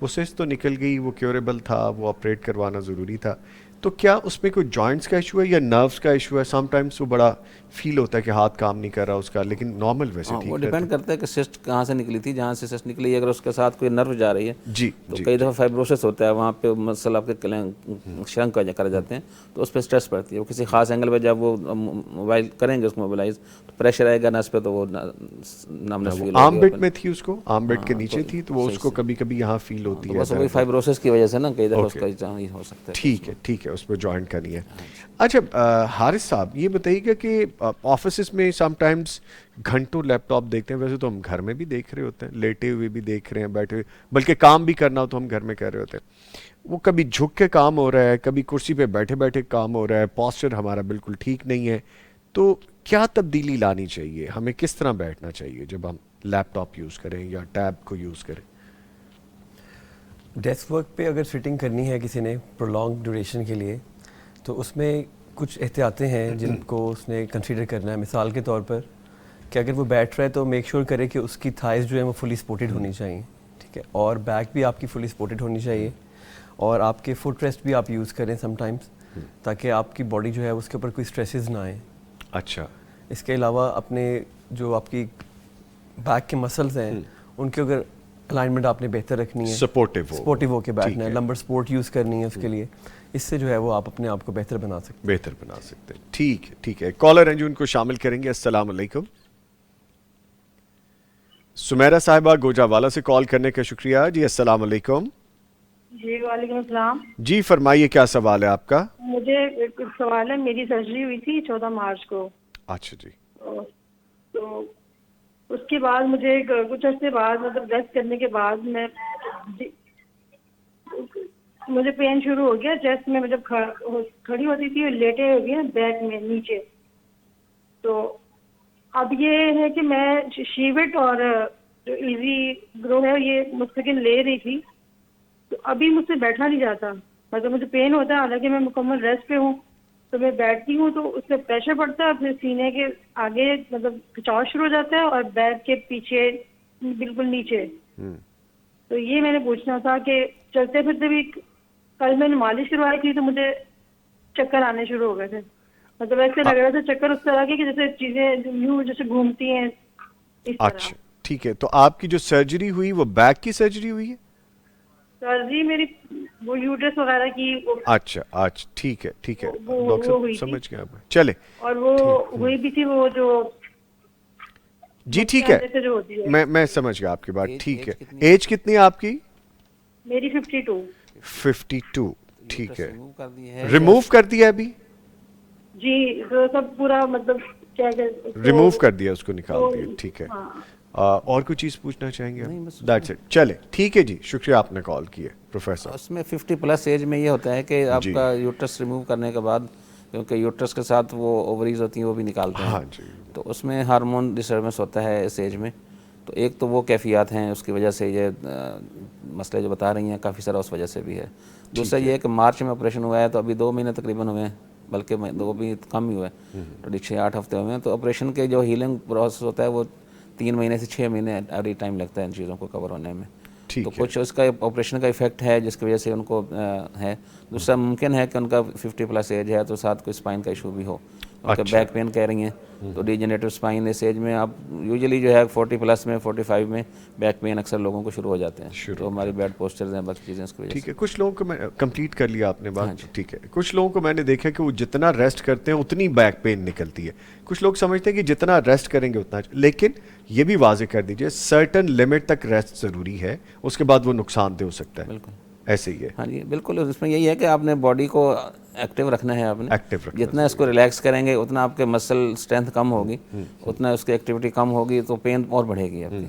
وہ سسٹ تو نکل گئی, وہ کیوریبل تھا, وہ آپریٹ کروانا ضروری تھا. تو کیا اس میں کوئی جوائنٹس کا ایشو ہے یا نروس کا ایشو ہے؟ سم ٹائمس وہ بڑا فیل ہوتا ہے کہ ہاتھ کام نہیں کر رہا اس کا, لیکن نارمل ویسے ٹھیک ہے. وہ ڈیپینڈ کرتا ہے کہ سسٹ کہاں سے نکلی تھی. جہاں سے سسٹ نکلی ہے اگر اس کے ساتھ کوئی نرو جا رہی ہے جی, تو کئی دفعہ فائبروسس ہوتا ہے, وہاں پہ مسل آپ کے شرنک کر جاتے ہیں, تو اس پہ سٹریس پڑتی ہے. وہ کسی خاص اینگل پہ جب وہ موبائل کریں گے اس کو موبلائز تو پریشر آئے گا نس پہ, تو وہ نامنس فیل آرم بٹ میں تھی, اس کو آرم بٹ کے نیچے تھی, تو وہ اس کو کبھی کبھی یہاں فیل ہوتی ہے. بس وہی فائبروسس کی وجہ سے نا کئی دفعہ اس کا ہو سکتا ہے. ٹھیک ہے, ٹھیک ہے, اس پہ جوائنٹ کا نہیں ہے. اچھا حارث صاحب, یہ بتائیے گا کہ آفیسز میں سم ٹائمز گھنٹوں لیپ ٹاپ دیکھتے ہیں. ویسے تو ہم گھر میں بھی دیکھ رہے ہوتے ہیں, لیٹے ہوئے بھی دیکھ رہے ہیں, بیٹھے ہوئے, بلکہ کام بھی کرنا ہو تو ہم گھر میں کر رہے ہوتے ہیں. وہ کبھی جھک کے کام ہو رہا ہے, کبھی کرسی پہ بیٹھے بیٹھے کام ہو رہا ہے, پاسچر ہمارا بالکل ٹھیک نہیں ہے. تو کیا تبدیلی لانی چاہیے, ہمیں کس طرح بیٹھنا چاہیے جب ہم لیپ ٹاپ یوز کریں یا ٹیب کو یوز کریں؟ ڈیسک ورک پہ اگر سٹنگ کرنی ہے کسی نے پرولونگ ڈیوریشن کے لیے, تو اس میں کچھ احتیاطیں ہیں جن کو اس نے کنسیڈر کرنا ہے. مثال کے طور پر کہ اگر وہ بیٹھ رہا ہے تو میک شیور کرے کہ اس کی تھائز جو ہیں وہ فلی سپورٹڈ ہونی چاہیے, ٹھیک ہے, اور بیک بھی آپ کی فلی سپورٹڈ ہونی چاہیے, اور آپ کے فٹ ریسٹ بھی آپ یوز کریں سم ٹائمس, تاکہ آپ کی باڈی جو ہے اس کے اوپر کوئی اسٹریسز نہ آئیں. اچھا. اس کے علاوہ اپنے جو آپ کی بیک کے مسلز ہیں ان کے اگر الائنمنٹ آپ نے بہتر رکھنی ہے, سپورٹیو ہو کے بیٹھنا ہے, لمبر سپورٹ یوز کرنی ہے اس کے لیے. اس سے جو ہے وہ آپ اپنے آپ کو بہتر بنا سکتے ہیں. ٹھیک ہے, ٹھیک ہے. کالر ہیں جو ان کو شامل کریں گے. السلام علیکم. سمیرہ صاحبہ گوجاوالا سے کال کرنے کا شکریہ جی. السلام علیکم. جی وعلیکم السلام. جی فرمائیے, کیا سوال ہے آپ کا؟ مجھے ایک سوال ہے. میری سرجری ہوئی تھی 14 مارچ کو. اچھا جی. تو اس کے بعد مجھے کچھ عرصے بعد مطلب ریسٹ کرنے کے بعد مجھے پین شروع ہو گیا چیسٹ میں. جب کھڑی ہوتی تھی لیٹے ہو گیا بیک میں نیچے. تو اب یہ ہے کہ میں شیوٹ اور جو ایزی گرو ہے یہ مستقل لے رہی تھی, تو ابھی مجھ سے بیٹھا نہیں جاتا. مطلب مجھے پین ہوتا ہے, حالانکہ میں مکمل ریسٹ پہ ہوں, تو میں بیٹھتی ہوں تو اس سے پریشر پڑتا ہے, پھر سینے کے آگے مطلب کھچاؤ شروع ہو جاتا ہے, اور بیک کے پیچھے بالکل نیچے. تو یہ میں نے پوچھنا تھا کہ چلتے پھرتے بھی, کل میں نے مالش کروائی تھی تو مجھے چکر آنے شروع ہو گئے تھے. مطلب ایسے لگ رہا تھا چکر اس طرح کی کہ جیسے چیزیں یوں جیسے گھومتی ہیں اس طرح. اچھا ٹھیک ہے. تو آپ کی جو سرجری ہوئی وہ بیک کی سرجری ہوئی ہے؟ سرجری میری وہ یوٹرس وغیرہ کی. اچھا اچھا ٹھیک ہے, ٹھیک ہے, ڈاکٹر صاحب سمجھ گیا آپ. چلے, اور وہ ہوئی بھی تھی وہ جو جی ٹھیک ہے, میں سمجھ گیا آپ کی بات. ٹھیک ہے. ایج کتنی ہے آپ کی؟ میری 52. ٹھیک ہے. ریموو کر دیا ابھی؟ جی سب پورا مطلب کیا ریموو کر دیا, اس کو نکال دیا. ٹھیک ہے. اور کوئی چیز پوچھنا چاہیں گے؟ That's it. چلے ٹھیک ہے جی, شکریہ آپ نے کال کیے پروفیسر. اس میں 50+ ایج میں یہ ہوتا ہے کہ آپ کا یوٹرس ریموو کرنے کے بعد, کیونکہ یوٹرس کے ساتھ وہ اووریز ہوتی ہیں وہ بھی نکالتے ہیں. ہاں جی. تو اس میں ہارمون ڈسٹربنس ہوتا ہے اس ایج میں. تو ایک تو وہ کیفیات ہیں, اس کی وجہ سے یہ مسئلے جو بتا رہی ہیں کافی سارا اس وجہ سے بھی ہے. دوسرا یہ ہے کہ مارچ میں آپریشن ہوا ہے تو ابھی 2 مہینے تقریباً ہوئے ہیں, بلکہ 2 بھی کم ہی ہوئے ہیں, تو 6-8 ہفتے ہوئے ہیں. تو آپریشن کے جو ہیلنگ پروسیس ہوتا ہے وہ 3 مہینے سے 6 مہینے ایوری ٹائم لگتا ہے ان چیزوں کو کور ہونے میں. تو کچھ اس کا آپریشن کا ایفیکٹ ہے جس کی وجہ سے ان کو ہے. دوسرا ممکن ہے کہ ان کا 50+ ایج ہے تو ساتھ کوئی اسپائن کا ایشو بھی ہو, کیونکہ بیک پین کہہ رہی ہیں. تو ڈیجنریٹو اسپائن اس ایج میں آپ یوزلی جو ہے 40+ میں 45 میں بیک پین اکثر لوگوں کو شروع ہو جاتے ہیں. تو ہماری بیڈ پوسچرز ہیں, باقی چیزیں اس کی وجہ سے. ٹھیک ہے, کچھ لوگوں کو میں کمپلیٹ کر لیا آپ نے بات. ٹھیک ہے, کچھ لوگوں کو میں نے دیکھا کہ وہ جتنا ریسٹ کرتے ہیں اتنی بیک پین نکلتی ہے. کچھ لوگ سمجھتے ہیں کہ جتنا ریسٹ کریں گے اتنا, لیکن یہ بھی واضح کر دیجئے سرٹن لمٹ تک ریسٹ ضروری ہے, اس کے بعد وہ نقصان دہ ہو سکتا ہے. بالکل ایسے ہی ہے. ہاں جی بالکل. اس میں یہی ہے کہ آپ نے باڈی کو ایکٹیو رکھنا ہے. آپ نے جتنا اس کو ریلیکس کریں گے اتنا آپ کے مسل اسٹرینتھ کم ہوگی, اتنا اس کی ایکٹیویٹی کم ہوگی, تو پین اور بڑھے گی آپ کی.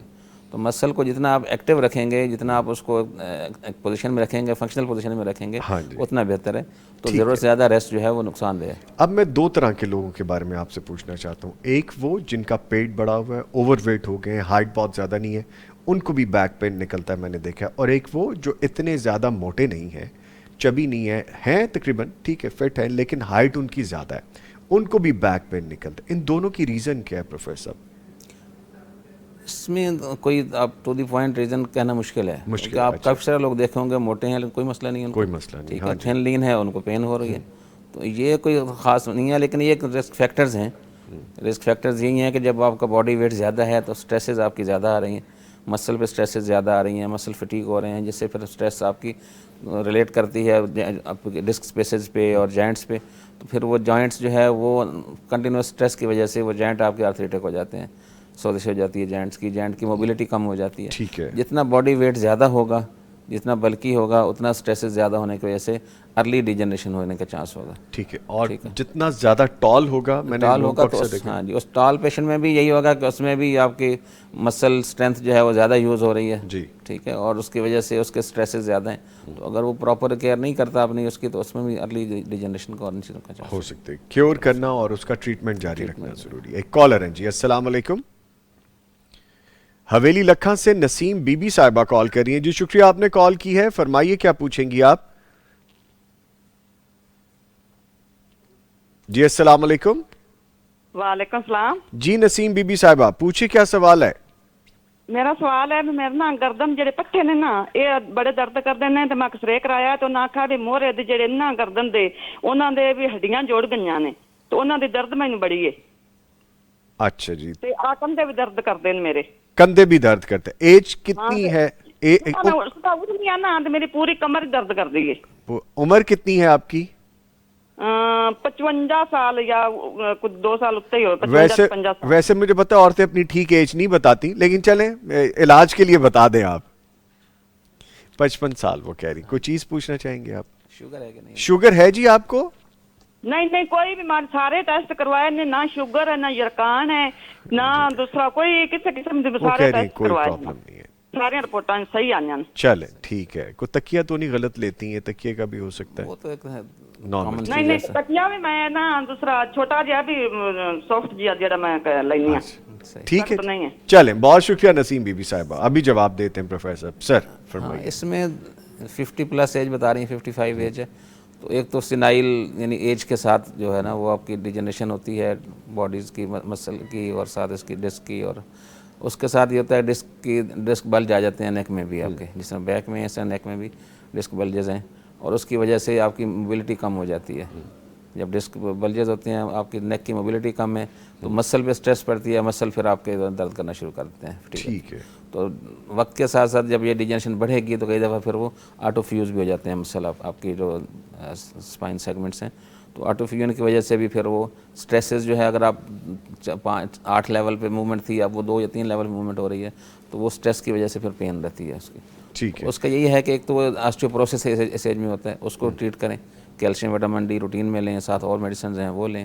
تو مسل کو جتنا آپ ایکٹیو رکھیں گے, جتنا آپ اس کو ایک پوزیشن میں رکھیں گے, فنکشنل پوزیشن میں رکھیں گے, اتنا بہتر ہے. تو ضرورت سے زیادہ ریسٹ جو ہے وہ نقصان دہ ہے. اب میں 2 طرح کے لوگوں کے بارے میں آپ سے پوچھنا چاہتا ہوں. ایک وہ جن کا پیٹ بڑا ہوا ہے, اوور ویٹ ہو گئے ہیں, ہائٹ بہت زیادہ نہیں ہے, ان کو بھی بیک پین نکلتا ہے میں نے دیکھا. اور ایک وہ جو اتنے زیادہ موٹے نہیں ہیں, چبی نہیں ہیں تقریباً ٹھیک ہے, فٹ ہیں, لیکن ہائٹ ان کی زیادہ ہے, ان کو بھی بیک پین نکلتا ہے. ان دونوں کی ریزن کیا ہے پروفیسر صاحب؟ اس میں کوئی آپ ٹو دی پوائنٹ ریزن کہنا مشکل ہے. کہ آپ کافی سارے لوگ دیکھے ہوں گے موٹے ہیں لیکن کوئی مسئلہ نہیں ہے, کوئی مسئلہ نہیں. ٹھیک ہے, تھن لین ہے, ان کو پین ہو رہی ہے. تو یہ کوئی خاص نہیں ہے, لیکن یہ ایک رسک فیکٹرز ہیں. رسک فیکٹرز یہی ہیں کہ جب آپ کا باڈی ویٹ زیادہ ہے تو سٹریسز آپ کی زیادہ آ رہی ہیں, مسل پہ سٹریسز زیادہ آ رہی ہیں, مسل فٹیگ ہو رہے ہیں, جس سے پھر سٹریس آپ کی ریلیٹ کرتی ہے آپ کے ڈسک اسپیسز پہ اور جوائنٹس پہ. تو پھر وہ جوائنٹس جو ہے وہ کنٹینیوس سٹریس کی وجہ سے وہ جوائنٹ آپ کے آرتھریٹک ہو جاتے ہیں, سوزش ہو جاتی ہے جوائنٹس کی, جوائنٹ کی موبلٹی کم ہو جاتی ہے. ٹھیک ہے. جتنا باڈی ویٹ زیادہ ہوگا, جتنا بلکی ہوگا, اتنا سٹریسز زیادہ ہونے کی وجہ سے ارلی ڈیجنریشن ہونے کا چانس ہوگا. ٹھیک ہے. اور جتنا زیادہ ٹال ہوگا, میں نے لوگوں کو اکثر دیکھا. ہاں جی, اس ٹال پیشنٹ میں بھی یہی ہوگا کہ اس میں بھی آپ کی مسل اسٹرینتھ جو ہے وہ زیادہ یوز ہو رہی ہے. جی ٹھیک ہے, اور اس کی وجہ سے اس کے سٹریسز زیادہ ہیں. تو اگر وہ پراپر کیئر نہیں کرتا اپنی اس کی, تو اس میں بھی ارلی ڈیجنریشن کا اور چیزوں کا چانس ہو سکتے ہیں. کیور کرنا اور اس کا ٹریٹمنٹ جاری رکھنا ضروری ہے. ایک کالر ہیں جی, السلام علیکم. حویلی لکھاں سے نسیم بی بی صاحبہ کال کر رہی ہیں. جی شکریہ آپ نے کال کی ہے, فرمائیے کیا پوچھیں گی آپ؟ جی السلام علیکم. وعلیکم السلام. جی نسیم بی بی صاحبہ پوچھیں کیا سوال ہے؟ میرا سوال ہے میرے نا گردن جڑے پٹھے نے نا یہ بڑے درد کردے نے, تے میں ایکسرے کرایا تو نہ کھا دے موہرے دے جڑے نا گردن دے انہاں دے بھی ہڈیاں جوڑ گئیاں نے, تو انہاں دی درد مینوں بڑی ہے. اچھا جی. تے آ کندھے بھی درد کردے نے میرے. کندھے بھی درد کرتے. ایج کتنی ہے؟ میری پوری کمر درد کر دی ہے. عمر کتنی ہے آپ کی؟ 55 سال یا کچھ 2 سال اتنے ہی ہو. ویسے مجھے پتا عورتیں اپنی ٹھیک ایج نہیں بتاتی, لیکن چلیں علاج کے لیے بتا دیں آپ. 55 سال وہ کہہ رہی. کوئی چیز پوچھنا چاہیں گے آپ؟ شوگر ہے کہ نہیں؟ شوگر ہے جی آپ کو؟ نہیں کوئی بیماری, سارے ٹیسٹ کوائے نے, نہ شوگر ہے, نہ یرکان ہے, نہ دوسرا کوئی کسی قسم کے سارے ٹیسٹ کروائے, سارے رپورٹاں صحیح آئیں. چلیں ٹھیک ہے. کوئی تکیہ تو نہیں غلط لیتی ہیں؟ تکیے کا بھی ہو سکتا ہے. وہ تو ایک نہیں تکیہ بھی میں نا دوسرا چھوٹا جہا بھی سافٹ جہا جڑا میں لینی ہوں. ٹھیک ہے چلیں, بہت شکریہ نسیم بی بی صاحبہ. ابھی جواب دیتے ہیں پروفیسر سر, فرمائیے. اس میں 50+ ایج بتا رہی ہیں, 55 ایج ہے. تو ایک تو سینائل یعنی ایج کے ساتھ جو ہے نا وہ آپ کی ڈیجنریشن ہوتی ہے باڈیز کی, مسل کی, اور ساتھ اس کی ڈسک کی, اور اس کے ساتھ یہ ہوتا ہے ڈسک بلج آ جاتے ہیں نیک میں بھی آپ کے, جس طرح بیک میں ایسا نیک میں بھی ڈسک بلجز ہیں, اور اس کی وجہ سے آپ کی موبلٹی کم ہو جاتی ہے. جب ڈسک بلجز ہوتے ہیں, آپ کی نیک کی موبلٹی کم ہے, تو مسل پہ سٹریس پڑتی ہے, مسل پھر آپ کے درد کرنا شروع کر دیتے ہیں. ٹھیک ہے. تو وقت کے ساتھ ساتھ جب یہ ڈیجنریشن بڑھے گی تو کئی دفعہ پھر وہ آٹو فیوز بھی ہو جاتے ہیں مسل, آپ کی جو اسپائن سیگمنٹس ہیں. تو آٹو فیوژن کی وجہ سے بھی پھر وہ سٹریسز جو ہے, اگر آپ 8 لیول پہ موومنٹ تھی, اب وہ 2 یا 3 لیول پہ موومنٹ ہو رہی ہے, تو وہ سٹریس کی وجہ سے پھر پین رہتی ہے اس کی. ٹھیک ہے. اس کا یہی ہے کہ ایک تو وہ آسٹیوپروسس اس ایج میں ہوتا ہے, اس کو ٹریٹ کریں, کیلشیم وٹامن ڈی روٹین میں لیں, ساتھ اور میڈیسنز ہیں وہ لیں.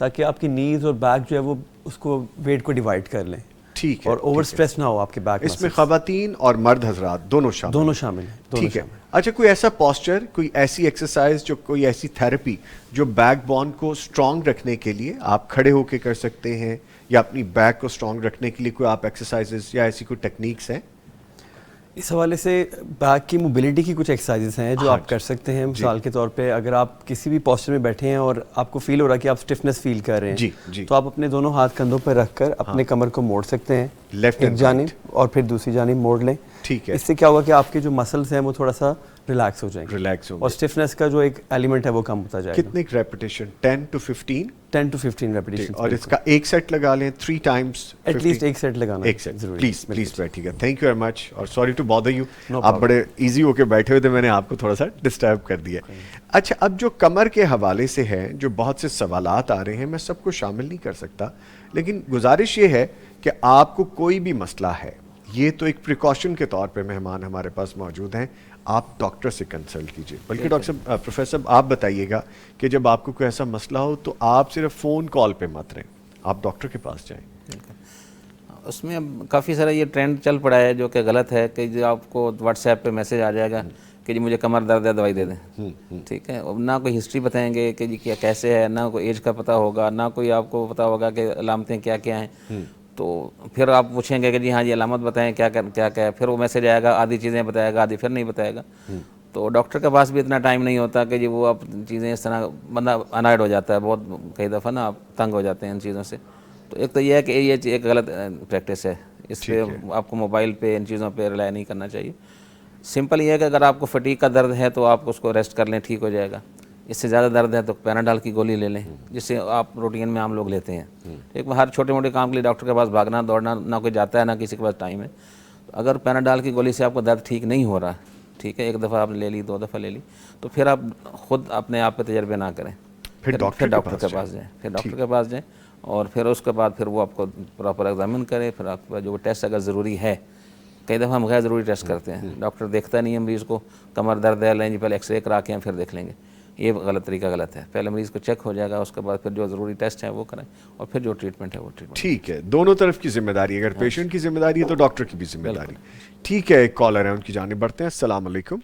تاکہ آپ کی نیز اور بیک جو ہے وہ اس کو ویٹ کو ڈیوائڈ کر لیں. ٹھیک ہے, اور اوور اسٹریس نہ ہو آپ کے بیک. اس میں خواتین اور مرد حضرات دونوں شامل ہیں. ٹھیک ہے. اچھا, کوئی ایسا پوسچر, کوئی ایسی ایکسرسائز, جو کوئی ایسی تھیراپی جو بیک بون کو اسٹرانگ رکھنے کے لیے آپ کھڑے ہو کے کر سکتے ہیں, یا اپنی بیک کو اسٹرانگ رکھنے کے لیے کوئی آپ ایکسرسائزز یا ایسی کوئی ٹیکنیکس ہیں؟ اس حوالے سے بیک کی موبلٹی کی کچھ ایکسرسائزز ہیں جو آپ کر سکتے ہیں. مثال کے طور پہ اگر آپ کسی بھی پوسچر میں بیٹھے ہیں اور آپ کو فیل ہو رہا ہے کہ آپ اسٹفنس فیل کر رہے ہیں, تو آپ اپنے دونوں ہاتھ کندھوں پہ رکھ کر اپنے کمر کو موڑ سکتے ہیں ایک جانب اور پھر دوسری جانب موڑ لیں. ٹھیک ہے. اس سے کیا ہوگا کہ آپ کے جو مسلس ہیں وہ تھوڑا سا ریلیکس ہو جائیں گے, اور اسٹفنس کا جو ایک ایلیمنٹ ہے وہ کم ہوتا جائے گا. کتنے ریپیٹیشن؟ 10 to 15 repetition. اور اس کا ایک سیٹ لگا لیں 3 times, ایٹ لیسٹ ایک سیٹ لگانا. ایک سیٹ پلیز بیٹھیے گا. تھینک یو ویری مچ, اور سوری ٹو بادر یو, آپ بڑے ایزی ہو کے بیٹھے ہوئے تھے, میں نے آپ کو تھوڑا سا ڈسٹرب کر دیا. اچھا, اب جو کمر کے حوالے سے ہے, جو بہت سے سوالات آ رہے ہیں, میں سب کو شامل نہیں کر سکتا, لیکن گزارش یہ ہے کہ آپ کو کوئی بھی مسئلہ ہے, یہ تو ایک پریکاشن کے طور پہ مہمان ہمارے پاس موجود ہیں, آپ ڈاکٹر سے کنسلٹ کیجیے. بلکہ ڈاکٹر صاحب, پروفیسر صاحب, آپ بتائیے گا کہ جب آپ کو کوئی ایسا مسئلہ ہو تو آپ صرف فون کال پہ مت رہیں, آپ ڈاکٹر کے پاس جائیں. اس میں اب کافی سارا یہ ٹرینڈ چل پڑا ہے جو کہ غلط ہے, کہ جو آپ کو واٹس ایپ پہ میسج آ جائے گا کہ جی مجھے کمر درد ہے, دوائی دے دیں. ٹھیک ہے, نہ کوئی ہسٹری بتائیں گے کہ جی کیا کیسے ہے, نہ کوئی ایج کا پتہ ہوگا, نہ کوئی آپ کو پتہ ہوگا کہ علامتیں کیا کیا ہیں. تو پھر آپ پوچھیں گے کہ جی ہاں جی علامت بتائیں کیا کیا ہے, پھر وہ میسج آئے گا, آدھی چیزیں بتائے گا, آدھی پھر نہیں بتائے گا. تو ڈاکٹر کے پاس بھی اتنا ٹائم نہیں ہوتا کہ جی وہ آپ چیزیں اس طرح, بندہ انائڈ ہو جاتا ہے بہت, کئی دفعہ نا آپ تنگ ہو جاتے ہیں ان چیزوں سے. تو ایک تو یہ ہے کہ یہ ایک غلط پریکٹس ہے, اس پہ آپ کو موبائل پہ ان چیزوں پہ ریلائی نہیں کرنا چاہیے. سمپل یہ ہے کہ اگر آپ کو فٹیگ کا درد ہے تو آپ اس کو ریسٹ کر لیں, ٹھیک ہو جائے گا. اس سے زیادہ درد ہے تو پیناڈال کی گولی لے لیں, جس سے آپ روٹین میں عام لوگ لیتے ہیں. ایک ہر چھوٹے موٹے کام کے لیے ڈاکٹر کے پاس بھاگنا دوڑنا, نہ کوئی جاتا ہے نہ کسی کے پاس ٹائم ہے. اگر پیناڈال کی گولی سے آپ کو درد ٹھیک نہیں ہو رہا, ٹھیک ہے, ایک دفعہ آپ نے لے لی, 2 دفعہ لے لی, تو پھر آپ خود اپنے آپ پہ تجربے نہ کریں, پھر ڈاکٹر کے پاس جائیں, اور پھر اس کے بعد پھر وہ آپ کو پراپر ایگزامن کرے. پھر آپ کا جو ٹیسٹ اگر ضروری ہے, کئی دفعہ ہم غیر ضروری ٹیسٹ کرتے ہیں, ڈاکٹر دیکھتا نہیں ہے مریض کو, کمر درد ہے, لیں جی پہلے ایکس رے کرا کے پھر دیکھ لیں گے. یہ غلط طریقہ غلط ہے. پہلے مریض کو چیک ہو جائے گا, اس کے بعد پھر جو ضروری ٹیسٹ ہیں وہ کریں, اور پھر جو ٹریٹمنٹ ہے وہ ٹریٹمنٹ. ٹھیک ہے, دونوں طرف کی ذمہ داری, اگر پیشنٹ کی ذمہ داری ہے تو ڈاکٹر کی بھی ذمہ داری. ٹھیک ہے, ایک کالر ہے, ان کی جانب بڑھتے ہیں. السلام علیکم.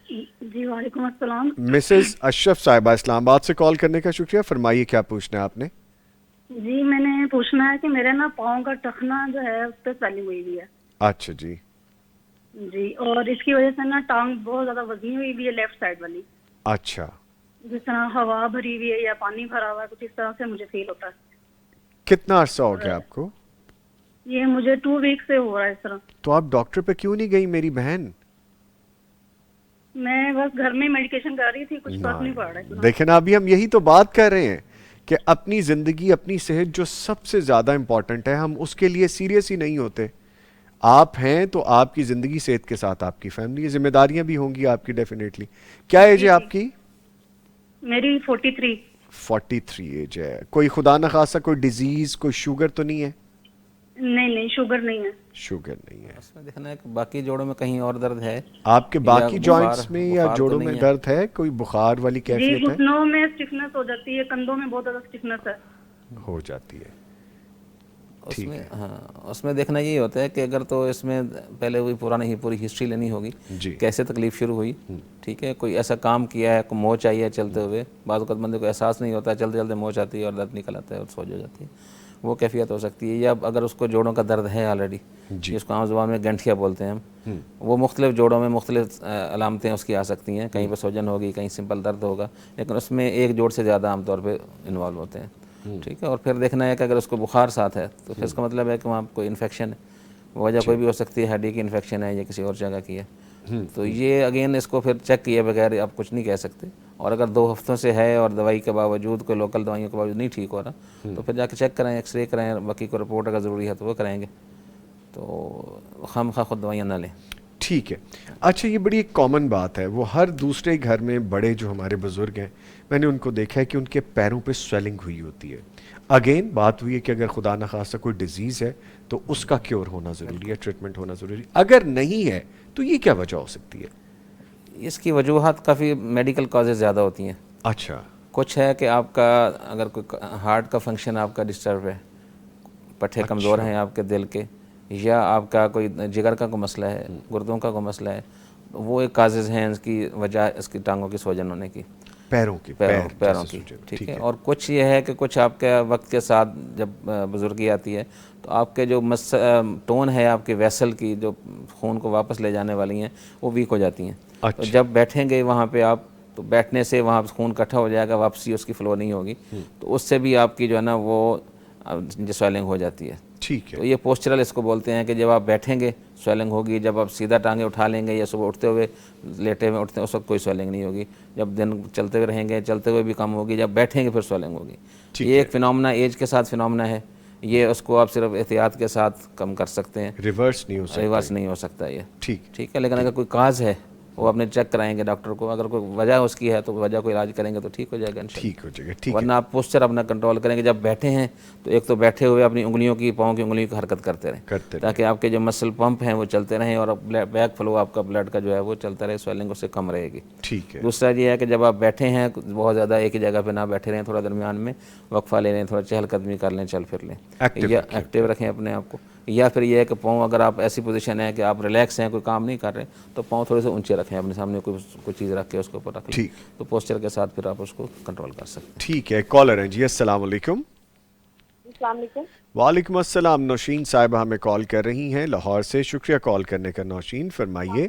جی وعلیکم السلام. مسز اشرف صاحبہ, اسلام آباد سے کال کرنے کا شکریہ. فرمائیے کیا پوچھنا ہے آپ نے؟ جی میں نے پوچھنا ہے کہ میرے نا پاؤں کا ٹخنا جو ہے اس پہ سویلنگ ہوئی ہوئی ہے. اچھا جی. جی, اور اس کی وجہ سے نا ٹانگ بہت زیادہ وزنی ہوئی ہوئی ہے لیفٹ سائڈ والی. اچھا, جس طرح ہوا بھری ہوئی ہے یا پانی بھرا ہوا ہے, کچھ اس طرح سے مجھے فیل ہوتا ہے. کتنا عرصہ ہو گیا آپ کو؟ یہ مجھے 2 ویک سے ہو رہا ہے اس طرح. تو آپ ڈاکٹر پہ کیوں نہیں گئی میری بہن؟ میں بس گھر میں میڈیکیشن کر رہی تھی, کچھ فرق نہیں پڑ رہا ہے. دیکھیں نا, ابھی ہم یہی تو بات کر رہے ہیں کہ اپنی زندگی, اپنی صحت جو سب سے زیادہ امپورٹنٹ ہے, ہم اس کے لیے سیریس ہی نہیں ہوتے. آپ ہیں تو آپ کی زندگی, صحت کے ساتھ آپ کی فیملی, ذمہ داریاں بھی ہوں گی آپ کی ڈیفینیٹلی. کیا ایج ہے آپ کی؟ میری 43. 43 ایج ہے. کوئی خدا نخواستہ کوئی ڈیزیز, کوئی شوگر تو نہیں ہے؟ نہیں, شوگر نہیں ہے. شوگر نہیں ہے. اس میں دیکھنا ہے کہ باقی جوڑوں میں کہیں اور درد ہے آپ کے باقی جوائنٹس میں یا جوڑوں میں درد ہے, کوئی بخار والی کیفیت ہے؟ جی, گھٹنوں میں اسٹفنس ہو جاتی ہے, کندھوں میں بہت زیادہ اسٹفنس ہے. ہو جاتی ہے. اس میں ہاں, اس میں دیکھنا یہ ہوتا ہے کہ اگر تو اس میں پہلے وہی پوری ہسٹری لینی ہوگی, کیسے تکلیف شروع ہوئی. ٹھیک ہے, کوئی ایسا کام کیا ہے, کوئی موچ آئی ہے چلتے ہوئے, بعض اوقات بندے کو احساس نہیں ہوتا, چلتے چلتے موچ آتی ہے اور درد نکل آتا ہے اور سوج ہو جاتی ہے, وہ کیفیت ہو سکتی ہے. یا اگر اس کو جوڑوں کا درد ہے آلریڈی, جس کو عام زبان میں گنٹھیا بولتے ہیں ہم, وہ مختلف جوڑوں میں مختلف علامتیں اس کی آ سکتی ہیں. کہیں پہ سوجن ہوگی, کہیں سمپل درد ہوگا, لیکن اس میں ایک جوڑ سے زیادہ عام طور پہ انوالو ہوتے ہیں. ٹھیک ہے, اور پھر دیکھنا ہے کہ اگر اس کو بخار ساتھ ہے تو پھر اس کا مطلب ہے کہ وہاں کوئی انفیکشن ہے. وجہ کوئی بھی ہو سکتی ہے, ہڈی کی انفیکشن ہے یا کسی اور جگہ کی ہے. تو یہ اگین اس کو پھر چیک کیے بغیر آپ کچھ نہیں کہہ سکتے. اور اگر 2 ہفتوں سے ہے اور دوائی کے باوجود, کوئی لوکل دوائیوں کے باوجود نہیں ٹھیک ہو رہا, تو پھر جا کے چیک کریں, ایکس رے کریں, باقی کو رپورٹ اگر ضروری ہے تو وہ کریں گے. تو خواہ خود دوائیاں نہ لیں. ٹھیک ہے. اچھا, یہ بڑی ایک کامن بات ہے, وہ ہر دوسرے گھر میں بڑے جو ہمارے بزرگ ہیں, میں نے ان کو دیکھا ہے کہ ان کے پیروں پہ سویلنگ ہوئی ہوتی ہے. اگین بات ہوئی ہے کہ اگر خدا نخواستہ کوئی ڈیزیز ہے تو اس کا کیور ہونا ضروری ہے, ٹریٹمنٹ ہونا ضروری. اگر نہیں ہے تو یہ کیا وجہ ہو سکتی ہے؟ اس کی وجوہات کافی میڈیکل کازز زیادہ ہوتی ہیں. اچھا, کچھ ہے کہ آپ کا اگر کوئی ہارٹ کا فنکشن آپ کا ڈسٹرب ہے, پٹھے کمزور ہیں آپ کے دل کے, یا آپ کا کوئی جگر کا کوئی مسئلہ ہے, گردوں کا کوئی مسئلہ ہے, وہ ایک کازز ہیں اس کی وجہ اس کی ٹانگوں کی سوجن ہونے کی, پیروں کی, ٹھیک ہے. اور کچھ یہ ہے کہ کچھ آپ کے وقت کے ساتھ جب بزرگی آتی ہے تو آپ کے جو ٹون ہے آپ کے ویسل کی جو خون کو واپس لے جانے والی ہیں وہ ویک ہو جاتی ہیں. تو جب بیٹھیں گے وہاں پہ آپ تو بیٹھنے سے وہاں خون اکٹھا ہو جائے گا, واپسی اس کی فلو نہیں ہوگی, تو اس سے بھی آپ کی جو ہے نا وہ سویلنگ ہو جاتی ہے. ٹھیک ہے. تو یہ پوسچرل اس کو بولتے ہیں کہ جب آپ بیٹھیں گے سویلنگ ہوگی, جب آپ سیدھا ٹانگیں اٹھا لیں گے یا صبح اٹھتے ہوئے لیٹے ہوئے اٹھتے ہیں اس وقت کوئی سویلنگ نہیں ہوگی, جب دن چلتے ہوئے رہیں گے چلتے ہوئے بھی کم ہوگی, جب بیٹھیں گے پھر سویلنگ ہوگی. یہ ایک فنومنا ایج کے ساتھ فنومنا ہے, یہ اس کو آپ صرف احتیاط کے ساتھ کم کر سکتے ہیں, ریورس نہیں ہو سکتا یہ ٹھیک ہے. لیکن اگر کوئی کاز ہے وہ اپنے چیک کرائیں گے ڈاکٹر کو, اگر کوئی وجہ اس کی ہے تو وجہ کو علاج کریں گے تو ٹھیک ہو جائے گا انشاءاللہ. ورنہ آپ پوسچر اپنا کنٹرول کریں گے. جب بیٹھے ہیں تو ایک تو بیٹھے ہوئے اپنی انگلیوں کی پاؤں کی انگلیوں کی حرکت کرتے رہیں تاکہ آپ کے جو مسل پمپ ہیں وہ چلتے رہیں اور بیک فلو آپ کا بلڈ کا جو ہے وہ چلتا رہے, سویلنگ اس سے کم رہے گی. ٹھیک ہے. دوسرا یہ ہے کہ جب آپ بیٹھے ہیں بہت زیادہ ایک ہی جگہ پہ نہ بیٹھے رہیں, تھوڑا درمیان میں وقفہ لے لیں, تھوڑا چہل قدمی کر لیں, چل پھر لیں, یا ایکٹیو رکھیں اپنے آپ کو. یا پھر یہ ہے کہ پاؤں اگر آپ ایسی پوزیشن ہے کہ آپ ریلیکس ہیں, کوئی کام نہیں کر رہے, تو پاؤں تھوڑے سے اونچے رکھیں اپنے سامنے, کوئی چیز رکھ کے اس کے اوپر رکھ لیں, تو پوسچر کے ساتھ پھر آپ اس کو کنٹرول کر سکتے ہیں. ٹھیک ہے. کالر ہیں جی, السلام علیکم. السلام علیکم. وعلیکم السلام. نوشین صاحبہ ہمیں کال کر رہی ہیں لاہور سے. شکریہ کال کرنے کا نوشین, فرمائیے.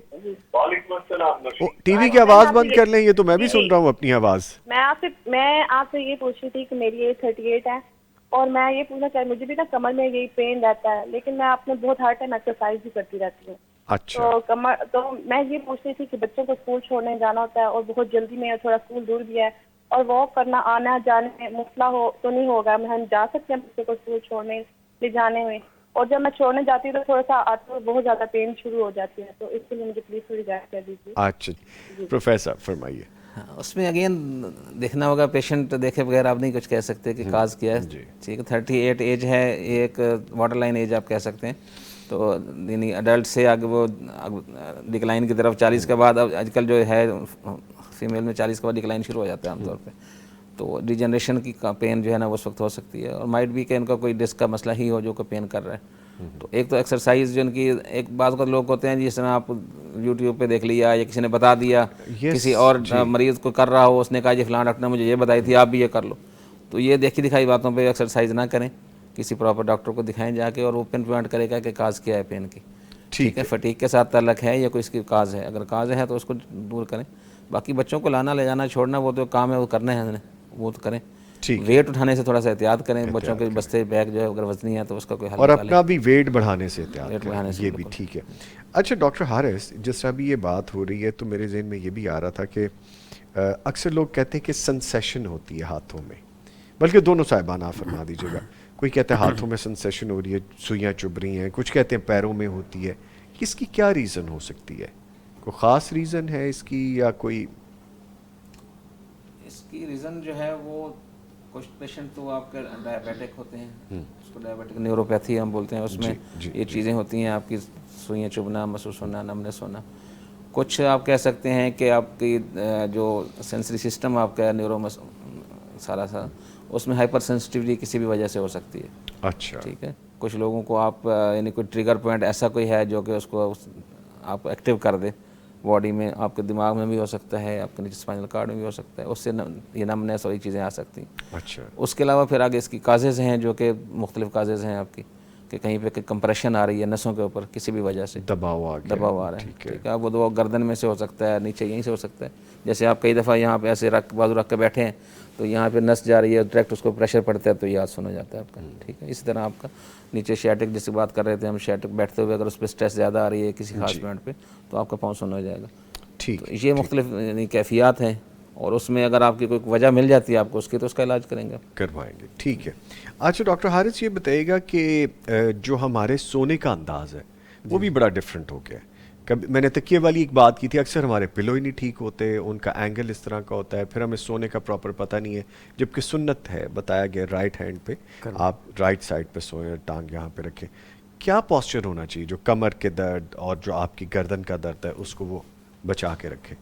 وعلیکم السلام. ٹی وی کی آواز بند کر لیں, یہ تو میں بھی سن رہا ہوں اپنی آواز. میں آپ سے یہ پوچھ رہی تھی کہ میری ایج 38 ہے اور میں یہ پوچھنا چاہتی, مجھے بھی نا کمر میں یہی پین رہتا ہے, لیکن میں اپنے بہت ہر ٹائم ایکسرسائز بھی کرتی رہتی ہوں. اچھا. تو میں یہ پوچھ رہی تھی کہ بچوں کو اسکول چھوڑنے جانا ہوتا ہے اور بہت جلدی میں, تھوڑا اسکول دور بھی ہے, اور واک کرنا آنا جانے میں مسئلہ تو نہیں ہوگا, ہم جا سکتے ہیں بچوں کو اسکول چھوڑنے لے جانے میں, اور جب میں چھوڑنے جاتی ہوں تو تھوڑا سا آتے ہوئے بہت زیادہ پین شروع ہو جاتی ہے, تو اس کے لیے مجھے پلیز تھوڑی گائیڈ کر دیجیے. اچھا پروفیسر فرمائیے. اس میں اگین دیکھنا ہوگا, پیشنٹ دیکھے بغیر آپ نہیں کچھ کہہ سکتے کہ کاز کیا ہے. ٹھیک ہے, 38 ایج ہے, ایک واٹر لائن ایج آپ کہہ سکتے ہیں, تو یعنی اڈلٹ سے آگے وہ ڈکلائن کی طرف 40 کے بعد, اب آج کل جو ہے فیمیل میں 40 کے بعد ڈکلائن شروع ہو جاتا ہے عام طور پہ, تو ڈیجنریشن کی پین جو ہے نا اس وقت ہو سکتی ہے, اور مائٹ بھی کہ ان کا کوئی ڈسک کا مسئلہ ہی ہو جو کہ پین کر رہا ہے. تو ایک تو ایکسرسائز جو ان کی, ایک بعض اوقات لوگ ہوتے ہیں جس طرح آپ یوٹیوب پہ دیکھ لیا یا کسی نے بتا دیا, کسی اور مریض کو کر رہا ہو, اس نے کہا جی فلاں ڈاکٹر نے مجھے یہ بتائی تھی, آپ بھی یہ کر لو. تو یہ دیکھی دکھائی باتوں پہ ایکسرسائز نہ کریں, کسی پراپر ڈاکٹر کو دکھائیں جا کے, اور وہ پن پوائنٹ کرے گا کہ کاز کیا ہے پین کی. ٹھیک ہے, فٹیگ کے ساتھ تعلق ہے یا کوئی اس کی کاز ہے, اگر کاز ہے تو اس کو دور کریں. باقی بچوں کو لانا لے جانا چھوڑنا وہ تو کام ہے, وہ کرنا ہے, وہ تو کریں. ویٹ اٹھانے سے تھوڑا سا احتیاط کریں, بچوں کے بستے بیگ جو ہے اگر وزنی ہے تو اس کا کوئی حل اور اپنا بھی ویٹ بڑھانے سے احتیاط کریں, یہ بھی ٹھیک ہے. اچھا ڈاکٹر حارث, جس طرح بھی یہ بات ہو رہی ہے تو میرے ذہن میں یہ بھی آ رہا تھا کہ اکثر لوگ کہتے ہیں کہ سنسیشن ہوتی ہے ہاتھوں میں, بلکہ دونوں صاحبان آپ فرما دیجیے گا. کوئی کہتا ہے ہاتھوں میں سنسیشن ہو رہی ہے, سوئیاں چبھ رہی ہیں, کچھ کہتے ہیں پیروں میں ہوتی ہے. اس کی کیا ریزن ہو سکتی ہے؟ کوئی خاص ریزن ہے اس کی, یا کوئی اس کی ریزن جو ہے وہ کچھ پیشنٹ تو آپ کے ڈائبیٹک ہوتے ہیں, اس کو ڈائبیٹک نیوروپیتھی ہم بولتے ہیں, اس میں یہ چیزیں ہوتی ہیں آپ کی سوئیاں چبھنا, محسوس ہونا, نمنس ہونا. کچھ آپ کہہ سکتے ہیں کہ آپ کی جو سینسری سسٹم آپ کا سارا اس میں ہائپر سینسٹیوٹی کسی بھی وجہ سے ہو سکتی ہے. اچھا ٹھیک ہے. کچھ لوگوں کو آپ یعنی کوئی ٹریگر پوائنٹ ایسا کوئی ہے جو کہ اس کو آپ ایکٹیو کر دے باڈی میں, آپ کے دماغ میں بھی ہو سکتا ہے, آپ کے نیچے اسپائنل کارڈ میں بھی ہو سکتا ہے, اس سے یہ نمنس اور یہ چیزیں آ سکتی ہیں. اچھا. اس کے علاوہ پھر آگے اس کی کازز ہیں جو کہ مختلف کازز ہیں آپ کی, کہ کہیں پہ کمپریشن آ رہی ہے نسوں کے اوپر کسی بھی وجہ سے, دباؤ آ رہا ہے. ٹھیک ہے, وہ گردن میں سے ہو سکتا ہے, نیچے یہیں سے ہو سکتا ہے. جیسے آپ کئی دفعہ یہاں پہ ایسے بازو رکھ کے بیٹھے ہیں تو یہاں پہ نس جا رہی ہے, ڈائریکٹ اس کو پریشر پڑتا ہے تو یہ سن ہو جاتا ہے آپ کا. ٹھیک ہے. اسی طرح آپ کا نیچے شیٹک جس کی بات کر رہے تھے ہم, شیٹک بیٹھتے ہوئے اگر اس پہ اسٹریس زیادہ آ رہی ہے کسی خاص پوائنٹ پہ تو آپ کا پاؤں سن ہو جائے گا. ٹھیک. یہ مختلف یعنی کیفیات ہیں, اور اس میں اگر آپ کی کوئی وجہ مل جاتی ہے آپ کو اس کی, تو اس کا علاج کریں گے, کروائیں گے. ٹھیک ہے. اچھا ڈاکٹر حارث یہ بتائیے گا کہ جو ہمارے سونے کا انداز ہے وہ بھی بڑا ڈفرینٹ ہو گیا ہے. کبھی میں نے تکیے والی ایک بات کی تھی, اکثر ہمارے پلو ہی نہیں ٹھیک ہوتے, ان کا اینگل اس طرح کا ہوتا ہے, پھر ہمیں سونے کا پراپر پتہ نہیں ہے, جبکہ سنت ہے بتایا گیا رائٹ ہینڈ پہ آپ رائٹ سائڈ پہ سوئیں, ٹانگ یہاں پہ رکھیں. کیا پوسچر ہونا چاہیے جو کمر کے درد اور جو آپ کی گردن کا درد ہے اس کو وہ بچا کے رکھے؟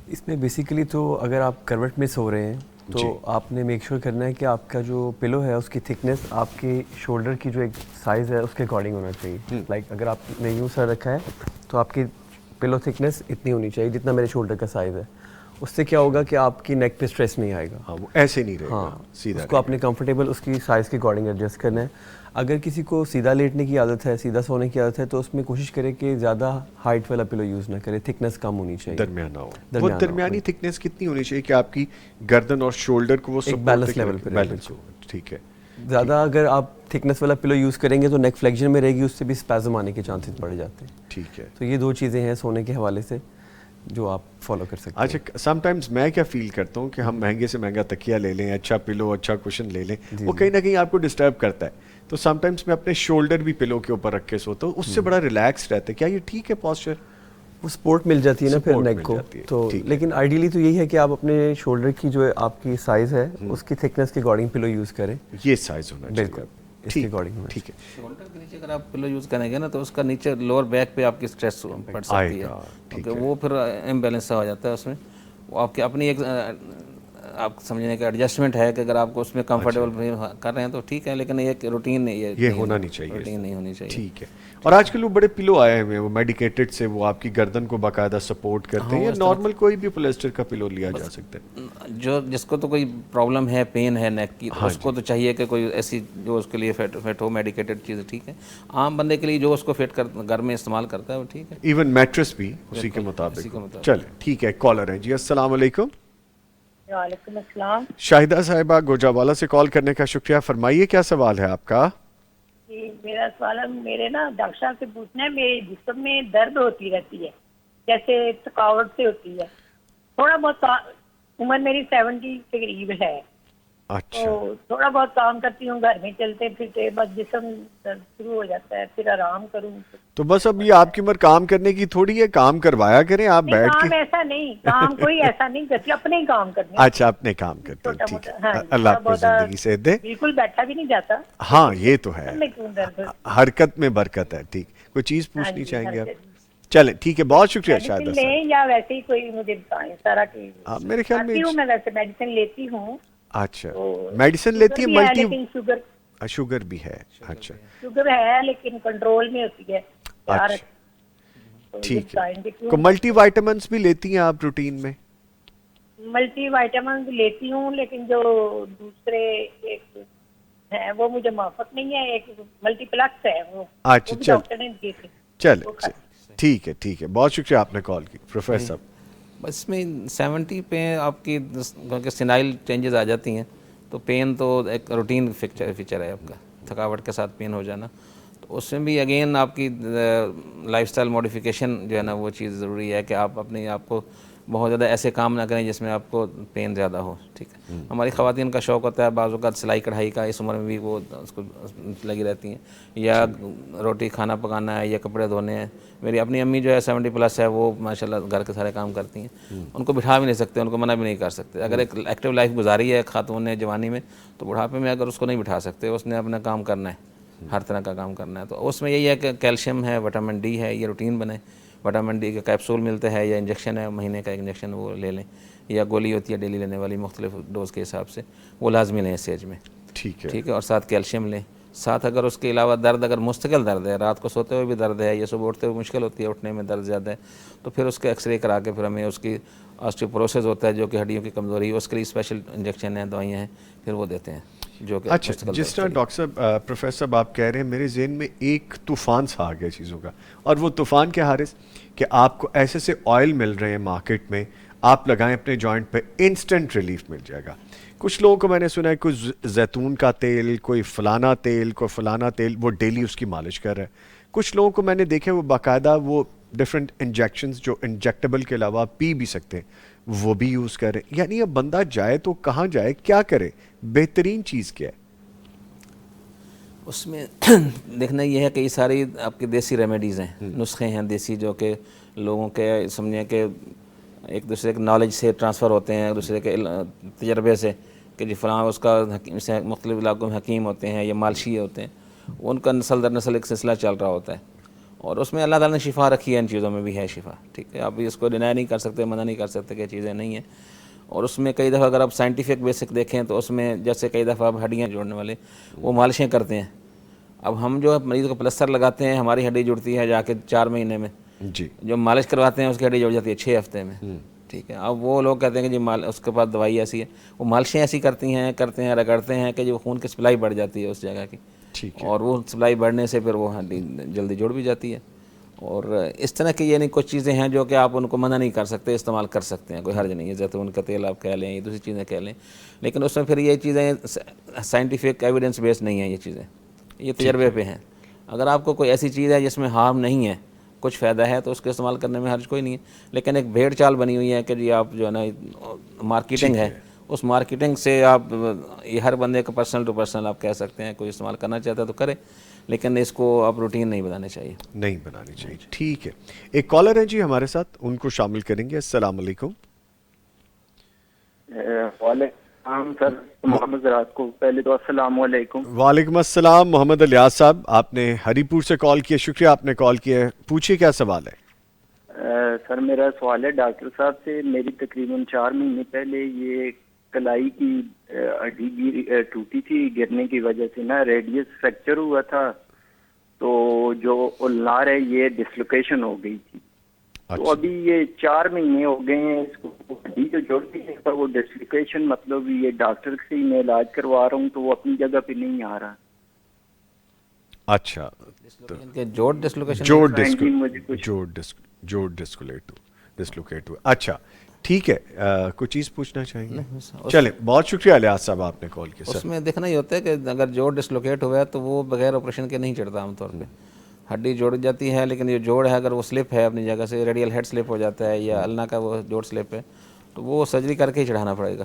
اس میں بیسیکلی تو اگر آپ کروٹ میں سو رہے ہیں تو آپ نے میک شیور کرنا ہے کہ آپ کا جو پلو ہے اس کی تھکنیس آپ کے شولڈر کی جو ایک سائز ہے اس کے اکارڈنگ ہونا چاہیے. لائک اگر آپ نے یوں سر رکھا ہے تو آپ کی پلو تھکنیس اتنی ہونی چاہیے جتنا میرے شولڈر کا سائز ہے. اس سے کیا ہوگا کہ آپ کی نیک پہ اسٹریس نہیں آئے گا. ہاں وہ ایسے نہیں رہے گا, ہاں سیدھا اس کو آپ نے کمفرٹیبل اس کی سائز کے اکارڈنگ ایڈجسٹ کرنا ہے. اگر کسی کو سیدھا لیٹنے کی عادت ہے, سیدھا سونے کی عادت ہے, تو اس میں کوشش کرے کہ زیادہ ہائٹ والا پلو یوز نہ کرے, تھکنیس کم ہونی چاہیے, درمیانہ ہو. وہ درمیانی تھکنیس کتنی ہونی چاہیے کہ آپ کی گردن اور شولڈر کو وہ ایک بیلنس لیول پہ بیلنس ہو. ٹھیک ہے. زیادہ اگر آپ تھکنیس والا پلو یوز کریں گے تو نیک فلیکشن میں رہے گی, اس سے بھی اسپیزم آنے کے چانسز بڑھ جاتے ہیں. ٹھیک ہے. تو یہ 2 چیزیں ہیں سونے کے حوالے سے جو آپ فالو کر سکتے ہیں. اچھا, سم ٹائمز میں کیا فیل کرتا ہوں کہ ہم مہنگے سے مہنگا تکیہ لے لیں, اچھا پلو, اچھا کوشن لے لیں, وہ کہیں نہ کہیں آپ کو ڈسٹرب کرتا ہے. تو سم ٹائمز میں اپنے شولڈر بھی پلو کے اوپر رکھ کے سوتا ہوں, اس سے بڑا ریلیکس رہتا ہے. کیا یہ ٹھیک ہے پوسچر؟ وہ سپورٹ مل جاتی ہے نا پھر نیک کو. تو لیکن آئیڈیلی تو یہی ہے کہ آپ اپنے شولڈر کی جو آپ کی سائز ہے اس کی تھکنیس کے اکارڈنگ پلو یوز کریں. یہ سائز ہونا چاہیے. بالکل اس کے اکارڈنگ. ٹھیک ہے. شولڈر کے نیچے اگر آپ پلو یوز کریں گے نا تو اس کا نیچے لوور بیک پہ آپ کی اسٹریس پڑ سکتی ہے, کیونکہ وہ پھر امبیلنس سا ہو جاتا ہے اس میں. وہ آپ کی اپنی ایک آپ سمجھنے کا ایڈجسٹمنٹ ہے کہ اگر آپ کو اس میں کمفرٹیبل کر رہے ہیں تو ٹھیک ہے, لیکن ایک روٹین نہیں, یہ ہونا نہیں چاہیے, روٹین نہیں ہونی چاہیے. ٹھیک ہے. اور آج کل وہ بڑے پلو آئے ہوئے ہیں وہ میڈیکیٹڈ سے, وہ آپ کی گردن کو باقاعدہ سپورٹ کرتے ہیں, یا نارمل کوئی بھی پولیسٹر کا پلو لیا جا سکتا ہے؟ جو جس کو تو کوئی پرابلم ہے, پین ہے نیک کی, اس کو تو چاہیے کہ کوئی ایسی جو اس کے لیے فٹ ہو, میڈیکیٹڈ چیز. ٹھیک ہے. عام بندے کے لیے جو اس کو فٹ کر گھر میں استعمال کرتا ہے وہ ٹھیک ہے. ایون میٹرس بھی اسی کے مطابق. چلیں ٹھیک ہے. کالر ہیں جی, السلام علیکم. وعلیکم السلام. شاہدہ صاحبہ گوجرانوالہ سے کال کرنے کا شکریہ. فرمائیے کیا سوال ہے آپ کا؟ جی میرا سوال ہے, میرے نا ڈاکٹر صاحب سے پوچھنا ہے, میرے جسم میں درد ہوتی رہتی ہے, جیسے تھکاوٹ سے ہوتی ہے. تھوڑا بہت عمر میری 70 کے قریب ہے. اچھا. تو تھوڑا بہت کام کرتی ہوں, گھر میں چلتے پھرتے, بس جسم درد شروع ہو جاتا ہے, پھر آرام کروں. تو بس اب یہ آپ کی عمر کام کرنے کی تھوڑی ہے, کام کروایا کریں آپ بیٹھ کے. کام ایسا نہیں, کام کوئی ایسا نہیں کرتی, اپنے ہی کام کرنے. اچھا اپنے کام کرتے ہیں. ٹھیک ہے, اللہ آپ کو زندگی سے دے. بالکل بیٹھا بھی نہیں جاتا. ہاں یہ تو ہے, حرکت میں برکت ہے. ٹھیک, کوئی چیز پوچھنی چاہیں گے آپ؟ چلیں ٹھیک ہے, بہت شکریہ شاہدہ صاحب. لیں یا ویسے ہی کوئی مجھے بتائیں سارا کہ میرے خیال میں ویسے میڈیسن لیتی ہوں. اچھا میڈیسن لیتی ہے, ملٹی شوگر بھی ہے. اچھا شوگر ہے لیکن کنٹرول میں ہوتی ہے. ٹھیک ہے. ملٹی وائٹامنس بھی لیتی ہیں آپ روٹین میں؟ ملٹی وائٹامنس لیتی ہوں, لیکن جو دوسرے ایک ہیں وہ مجھے موافق نہیں ہے. ایک ملٹی پلکس ہے وہ. اچھا ڈاکٹر نے دی تھی. چلیں ٹھیک ہے. ٹھیک ہے, بہت شکریہ آپ نے کال کی. پروفیسر صاحب اس میں 70 پہ آپ کی کیونکہ سینائل چینجز آ جاتی ہیں, تو پین تو ایک روٹین فیچر ہے آپ کا, تھکاوٹ کے ساتھ پین ہو جانا. تو اس میں بھی اگین آپ کی لائف سٹائل موڈیفیکیشن جو ہے نا وہ چیز ضروری ہے کہ آپ اپنے آپ کو بہت زیادہ ایسے کام نہ کریں جس میں آپ کو پین زیادہ ہو. ٹھیک ہے. ہماری خواتین کا شوق ہوتا ہے بعض اوقات سلائی کڑھائی کا, اس عمر میں بھی وہ اس کو لگی رہتی ہیں, یا روٹی کھانا پکانا ہے یا کپڑے دھونے ہیں. میری اپنی امی جو ہے 70+ ہے, وہ ماشاءاللہ گھر کے سارے کام کرتی ہیں. ان کو بٹھا بھی نہیں سکتے, ان کو منع بھی نہیں کر سکتے. اگر ایک ایکٹیو لائف گزاری ہے خاتون نے جوانی میں, تو بڑھاپے میں اگر اس کو نہیں بٹھا سکتے, اس نے اپنا کام کرنا ہے, ہر طرح کا کام کرنا ہے. تو اس میں یہی ہے کہ کیلشیم ہے, وٹامن ڈی ہے, یہ روٹین بنے. وٹامن ڈی کا کیپسول ملتے ہیں یا انجیکشن ہے, مہینے کا انجیکشن وہ لے لیں, یا گولی ہوتی ہے ڈیلی لینے والی مختلف ڈوز کے حساب سے, وہ لازمی لیں اس ایج میں. ٹھیک ہے. ٹھیک ہے. اور ساتھ کیلشیم لیں. ساتھ اگر اس کے علاوہ درد, اگر مستقل درد ہے, رات کو سوتے ہوئے بھی درد ہے, یا صبح اٹھتے ہوئے مشکل ہوتی ہے, اٹھنے میں درد زیادہ ہے, تو پھر اس کے ایکس رے کرا کے پھر ہمیں اس کی آسٹیوپوروسس ہوتا ہے جو کہ ہڈیوں کی کمزوری ہے, اس کے لیے اسپیشل انجیکشن ہیں, دوائیاں ہیں, پھر وہ دیتے ہیں. جو کہ اچھا, جس طرح ڈاکٹر صاحب پروفیسر صاحب آپ کہہ رہے ہیں, میرے ذہن میں ایک طوفان سا آ گیا چیزوں کا. اور وہ طوفان کیا حارث, کہ آپ کو ایسے سے آئل مل رہے ہیں مارکیٹ میں, آپ لگائیں اپنے جوائنٹ پہ, انسٹنٹ ریلیف مل جائے گا. کچھ لوگوں کو میں نے سنا ہے کوئی زیتون کا تیل, کوئی فلانا تیل, کوئی فلانا تیل, وہ ڈیلی اس کی مالش کر رہا ہے. کچھ لوگوں کو میں نے دیکھا وہ باقاعدہ وہ ڈفرینٹ انجیکشنز جو انجیکٹیبل کے علاوہ پی بھی سکتے ہیں, وہ بھی یوز کریں. یعنی اب بندہ جائے تو کہاں جائے, کیا کرے, بہترین چیز کیا ہے؟ اس میں دیکھنا یہ ہے کہ یہ ساری آپ کی دیسی ریمیڈیز ہیں, نسخے ہیں دیسی, جو کہ لوگوں کے سمجھیں کہ ایک دوسرے کے نالج سے ٹرانسفر ہوتے ہیں, ایک دوسرے کے تجربے سے, کہ جی فلاں اس کا سے مختلف علاقوں میں حکیم ہوتے ہیں یا مالشی ہوتے ہیں, ان کا نسل در نسل ایک سلسلہ چل رہا ہوتا ہے. اور اس میں اللہ تعالیٰ نے شفا رکھی ہے, ان چیزوں میں بھی ہے شفا. ٹھیک ہے. آپ اس کو ڈینائی نہیں کر سکتے, منع نہیں کر سکتے کہ چیزیں نہیں ہیں. اور اس میں کئی دفعہ اگر آپ سائنٹیفک بیسک دیکھیں تو اس میں جیسے کئی دفعہ آپ ہڈیاں جوڑنے والے وہ مالشیں کرتے ہیں. اب ہم جو مریض کو پلسٹر لگاتے ہیں ہماری ہڈی جڑتی ہے جا کے 4 مہینے میں, جی جو مالش کرواتے ہیں اس کی ہڈی جڑ جاتی ہے 6 ہفتے میں. ٹھیک ہے, اب وہ لوگ کہتے ہیں کہ جی اس کے پاس دوائی ایسی ہے, وہ مالشیں ایسی کرتے ہیں رگڑتے ہیں کہ جو خون کی سپلائی بڑھ جاتی ہے اس جگہ کی, اور وہ سپلائی بڑھنے سے پھر وہ ہڈی جلدی جڑ بھی جاتی ہے. اور اس طرح کی یعنی کچھ چیزیں ہیں جو کہ آپ ان کو منع نہیں کر سکتے, استعمال کر سکتے ہیں, کوئی حرج نہیں ہے. زیتون کا تیل آپ کہہ لیں, یہ دوسری چیزیں کہہ لیں, لیکن اس میں پھر یہ چیزیں سائنٹیفک ایویڈنس بیس نہیں ہیں, یہ چیزیں یہ تجربے پہ ہیں. اگر آپ کو کوئی ایسی چیز ہے جس میں ہارم نہیں ہے, کچھ فائدہ ہے, تو اس کے استعمال کرنے میں حرج کوئی نہیں ہے. لیکن ایک بھیڑ چال بنی ہوئی ہے کہ جی آپ جو ہے نا مارکیٹنگ ہے, اس مارکیٹنگ سے آپ یہ ہر بندے کا پرسنل ٹو پرسنل آپ کہہ سکتے ہیں, کوئی استعمال کرنا چاہتا ہے تو کرے, لیکن اس کو آپ روٹین نہیں بنانے چاہیے. نہیں بنانی چاہیے. ٹھیک ہے, ایک کالر ہے جی ہمارے ساتھ, ان کو شامل کریں گے. السلام علیکم. وعلیکم سر, محمد زراعت کو پہلے تو السلام علیکم. وعلیکم السلام محمد الیاس صاحب, آپ نے ہری پور سے کال کیا, شکریہ آپ نے کال کیا ہے. پوچھیے کیا سوال ہے. سر میرا سوال ہے ڈاکٹر صاحب سے, میری تقریباً 4 مہینے پہلے یہ کلائی کی ہڈی ٹوٹی تھی گرنے کی وجہ سے نا, ریڈیس فریکچر ہوا تھا, تو جو النار ہے یہ ڈسلوکیشن ہو گئی تھی. تو ابھی یہ 4 مہینے ہو گئے ہیں, اس کو ہڈی جو جوڑتی ہے وہ ڈسلوکیشن, مطلب یہ ڈاکٹر سے میں علاج کروا رہا ہوں تو وہ اپنی جگہ پہ نہیں آ رہا. اچھا, جوڑ ڈسلوکیشن, جوڑ ڈسلوکیٹ ہوا. اچھا ٹھیک ہے, کوئی چیز پوچھنا چاہیں گے؟ چلیں, بہت شکریہ الیاس صاحب آپ نے کال کیا. اس میں دیکھنا یہ ہوتا ہے کہ اگر جوڑ ڈسلوکیٹ ہوا ہے تو وہ بغیر آپریشن کے نہیں چڑھتا عام طور پہ. ہڈی جوڑ جاتی ہے, لیکن یہ جوڑ ہے اگر وہ سلپ ہے اپنی جگہ سے, ریڈیل ہیڈ سلپ ہو جاتا ہے یا النا کا وہ جوڑ سلپ ہے, تو وہ سرجری کر کے ہی چڑھانا پڑے گا.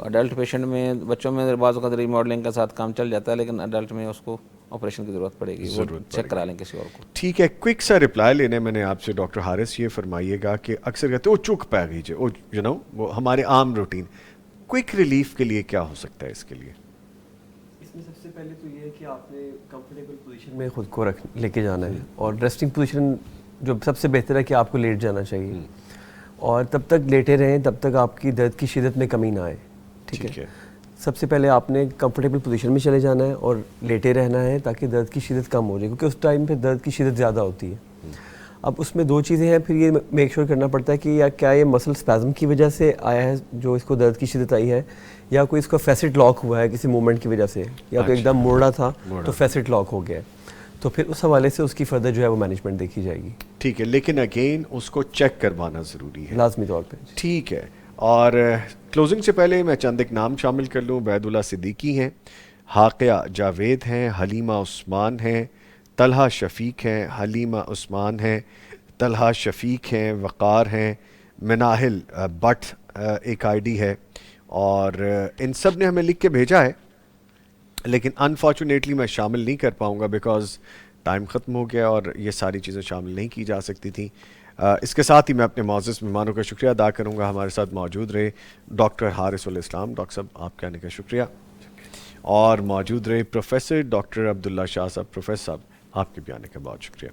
اڈلٹ پیشنٹ میں, بچوں میں بعض اوقات ری ماڈلنگ کا ساتھ کام چل جاتا ہے, لیکن اڈلٹ میں اس کو آپریشن کی ضرورت پڑے گی, وہ چیک کرا لیں کسی اور کو. ٹھیک ہے, کوئک سا رپلائی لینے میں نے آپ سے ڈاکٹر حارث یہ فرمائیے گا کہ اکثر کہتے ہیں وہ چک پہ گیجیے, وہ ہمارے عام روٹین, کوئک ریلیف کے لیے کیا ہو سکتا ہے اس کے لیے؟ اس میں سب سے پہلے تو یہ ہے کہ آپ نے کمفرٹیبل پوزیشن میں خود کو لے کے جانا ہے, اور ریسٹنگ پوزیشن جو سب سے بہتر ہے کہ آپ کو لیٹ جانا چاہیے, اور تب تک لیٹے رہیں تب تک آپ کی درد کی شدت میں کمی نہ آئے. ٹھیک ہے, سب سے پہلے آپ نے کمفرٹیبل پوزیشن میں چلے جانا ہے اور لیٹے رہنا ہے تاکہ درد کی شدت کم ہو جائے, کیونکہ اس ٹائم پہ درد کی شدت زیادہ ہوتی ہے. اب اس میں 2 چیزیں ہیں, پھر یہ میک شور کرنا پڑتا ہے کہ کیا یہ مسل اسپازم کی وجہ سے آیا ہے جو اس کو درد کی شدت آئی ہے, یا کوئی اس کا فیسٹ لاک ہوا ہے کسی موومنٹ کی وجہ سے, یا تو ایک دم موڑ رہا تھا تو فیسٹ لاک ہو گیا ہے, تو پھر اس حوالے سے اس کی فردر جو ہے وہ مینجمنٹ دیکھی جائے گی. ٹھیک ہے, لیکن اگین اس کو چیک کروانا ضروری ہے لازمی طور پہ. ٹھیک ہے, اور کلوزنگ سے پہلے میں چند ایک نام شامل کر لوں. عبید اللہ صدیقی ہیں, حاقیہ جاوید ہیں, حلیمہ عثمان ہیں, طلحہ شفیق ہیں, حلیمہ عثمان ہیں, طلحہ شفیق ہیں, وقار ہیں, مناہل بٹ ایک آئی ڈی ہے, اور ان سب نے ہمیں لکھ کے بھیجا ہے, لیکن انفارچونیٹلی میں شامل نہیں کر پاؤں گا بیکاز ٹائم ختم ہو گیا اور یہ ساری چیزیں شامل نہیں کی جا سکتی تھیں. اس کے ساتھ ہی میں اپنے معزز مہمانوں کا شکریہ ادا کروں گا. ہمارے ساتھ موجود رہے ڈاکٹر حارث الاسلام, ڈاکٹر صاحب آپ کے آنے کا شکریہ, اور موجود رہے پروفیسر ڈاکٹر عبداللہ شاہ صاحب, پروفیسر صاحب آپ کے بھی آنے کا بہت شکریہ.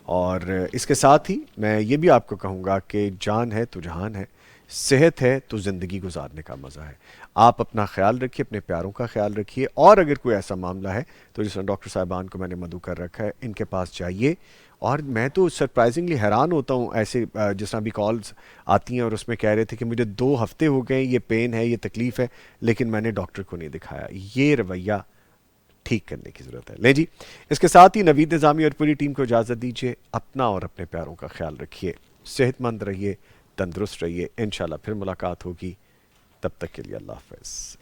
اور اس کے ساتھ ہی میں یہ بھی آپ کو کہوں گا کہ جان ہے تو جہان ہے, صحت ہے تو زندگی گزارنے کا مزہ ہے. آپ اپنا خیال رکھیے, اپنے پیاروں کا خیال رکھیے, اور اگر کوئی ایسا معاملہ ہے تو جس طرح ڈاکٹر صاحبان کو میں نے مدعو کر رکھا ہے, ان کے پاس جائیے. اور میں تو سرپرائزنگلی حیران ہوتا ہوں ایسے جس طرح بھی کالز آتی ہیں اور اس میں کہہ رہے تھے کہ مجھے 2 ہفتے ہو گئے, یہ پین ہے, یہ تکلیف ہے, لیکن میں نے ڈاکٹر کو نہیں دکھایا. یہ رویہ ٹھیک کرنے کی ضرورت ہے. لیں جی, اس کے ساتھ ہی نوید نظامی اور پوری ٹیم کو اجازت دیجیے. اپنا اور اپنے پیاروں کا خیال رکھیے, صحت مند رہیے, تندرست رہیے. انشاءاللہ پھر ملاقات ہوگی, تب تک کے لیے اللہ حافظ.